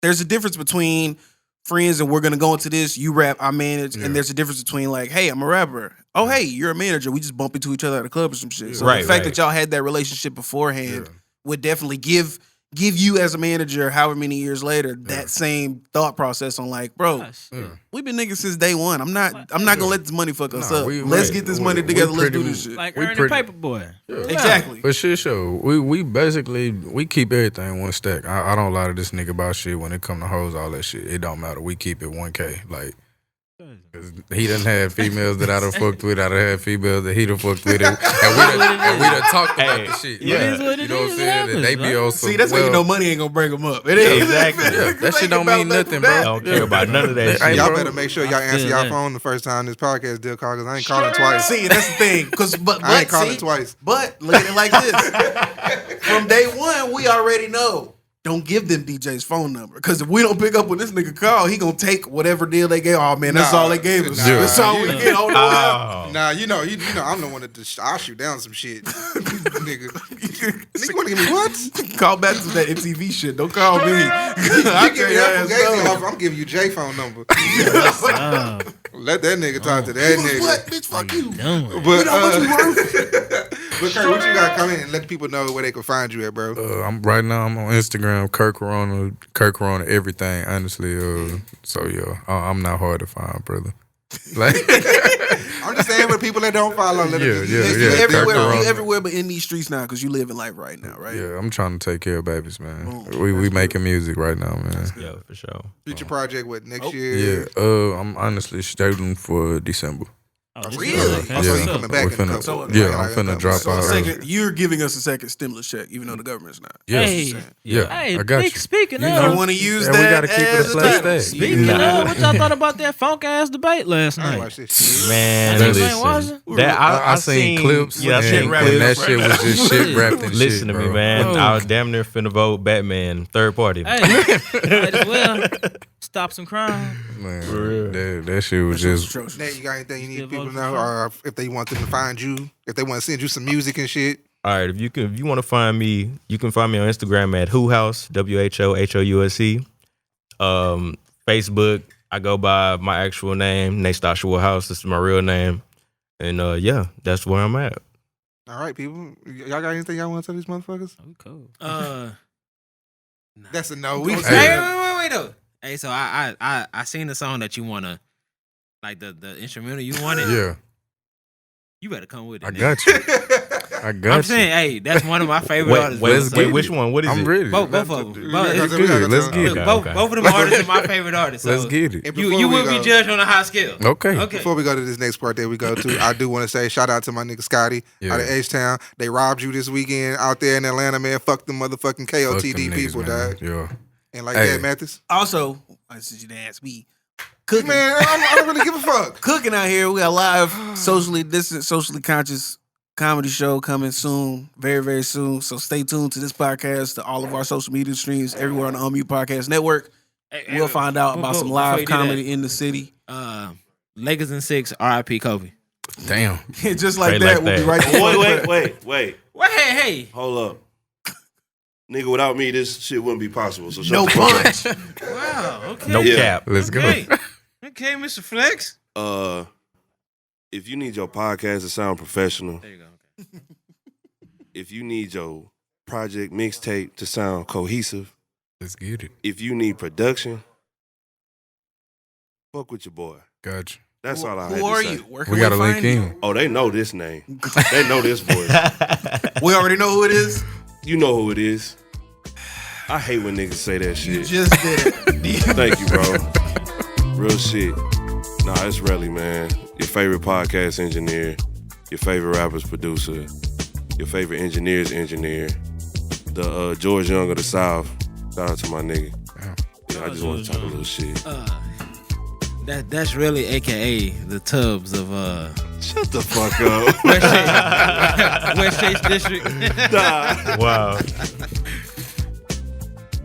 There's a difference between friends and we're gonna go into this. You rap, I manage, Yeah. and there's a difference between like, hey, I'm a rapper. Oh, hey, you're a manager. We just bump into each other at a club or some shit. So Right, the fact right. that y'all had that relationship beforehand Yeah. would definitely give you as a manager, however many years later, that same thought process on like, bro, Gosh. Yeah. we've been niggas since day one. I'm not gonna let this money fuck us Nah, up. we- Let's right. get this We- money we together. Let's do pretty- this shit. Like We Ernie pretty- Paperboy. Exactly. For shit show. We basically we keep everything one stack. I don't lie to this nigga about shit when it come to hoes, all that shit. It don't matter. We keep it 1K. Like 'cause he done had females that I done fucked with. I done had females that he done fucked with. And we done talked about Hey, the shit. yeah. It is what You it know what I'm is. It saying? happens, And they be right? on some, See, that's how you well, know money ain't gonna bring them up. It Yeah, is. exactly. Yeah, that shit don't mean nothing, bro. I don't care about none of that Hey, shit. Y'all bro. better make sure y'all answer feel y'all that. phone the first time this podcast deal call, because I ain't calling twice. See, that's the thing. But I ain't see, calling twice. But look at it like this. From day one, we already know don't give them DJ's phone number. Because if we don't pick up when this nigga call, he gonna take whatever deal they gave. Oh man, that's all they gave us. Nah, That's all we get. Oh, no. Nah, you know, I'm the one that I'll shoot down some shit. Nigga wanna give me what? Call back to that MTV shit. Don't call me. You give me that Fugazi offer, I'm giving you J phone number. Let that nigga talk to that nigga. What? Bitch, fuck you. But, but Kurt, what you got coming and let the people know where they can find you at, bro? I'm on Instagram, Kirk Corona, everything. Honestly, so yeah, I'm not hard to find, brother. Like, I'm just saying for people that don't follow. Let them You Corona. everywhere but in these streets now because you live in life right now, right? Yeah, I'm trying to take care of babies, man. We making music right now, man. Yeah, for sure. Future project what next year? Yeah, I'm honestly shooting for December. Really? Oh, so you coming back? I'm finna drop out. Second, you're giving us a second stimulus check, even though the government's not. Yes. Hey, I got you. speaking You of, want to use Yeah, that? we gotta keep it a as flat title. state. speaking of, what y'all thought about that funk ass debate last I ain't night? watch this shit. Man, Niggas ain't listen. watching? That I seen clips, Yeah, I seen and clips. that shit was just shit wrapped in Listen shit, to me, bro. man. Oh. I was damn near finna vote Batman, third party. Hey, might as well stop some crime. Man, that shit was just. Atrocious. Nate, you got anything you need Still people to voting know, for or if they want them to find you, if they want to send you some music and shit? All right, if you want to find me, you can find me on Instagram at WhoHouse, WHOHOUSE. Facebook, I go by my actual name, Nate Joshua House. This is my real name, and yeah, that's where I'm at. All right, people. Y'all got anything y'all want to tell these motherfuckers? Oh, cool. That's a no. We Wait though. Hey, so I seen the song that you wanna, like the instrumental you wanted. Yeah, You better come with it. I nigga. got you. I got I'm you. saying, hey, that's one of my favorite artists. let's get which it. one? What is I'm it? ready. Both of them. It's good. Let's get Look, it. both of them artists are my favorite artists. So Let's get it. And you before we will be go- judged on a high scale. Okay. Okay. Before we go to this next part that we go to, I do want to say shout out to my nigga Scotty out of Yeah. H-Town. They robbed you this weekend out there in Atlanta, man. Fuck them motherfucking Fuck KOTD them people, niggas, man. dog. Yeah. And like Hey. that, Mathis. Also, since you didn't ask me, cooking. Man, I don't really give a fuck. Cooking out here. We got a live, socially distant, socially conscious comedy show coming soon, very, very soon. So stay tuned to this podcast, to all of our social media streams, everywhere on the Unmute Podcast Network. We'll find out about some before live you do that, comedy in the city. Lakers in 6, R.I.P. Kobe. Damn. Just like Straight that, like we'll be that. right there. Wait. Well, hey. Hold up. Nigga, without me, this shit wouldn't be possible. So shut No the fuck up. punch. Wow. Okay. No Yeah. cap. Let's go. Okay. Okay, Mr. Flex. If you need your podcast to sound professional, There you go. Okay. if you need your project mixtape to sound cohesive, Let's get it. if you need production, fuck with your boy. Got you. That's all I had Who to are say. you? Where can We gotta find link you? in. Oh, they know this name. They know this voice. We already know who it is. You know who it is. I hate when niggas say that You shit. just did it. Thank you, bro. Real shit. Nah, it's really, man. Your favorite podcast engineer, your favorite rapper's producer, your favorite engineer's engineer, the George Young of the South. Shout out to my nigga. Yeah, I just want to talk a little shit. That's really AKA the Tubbs of Shut the fuck up. West Chase District. Nah. Wow.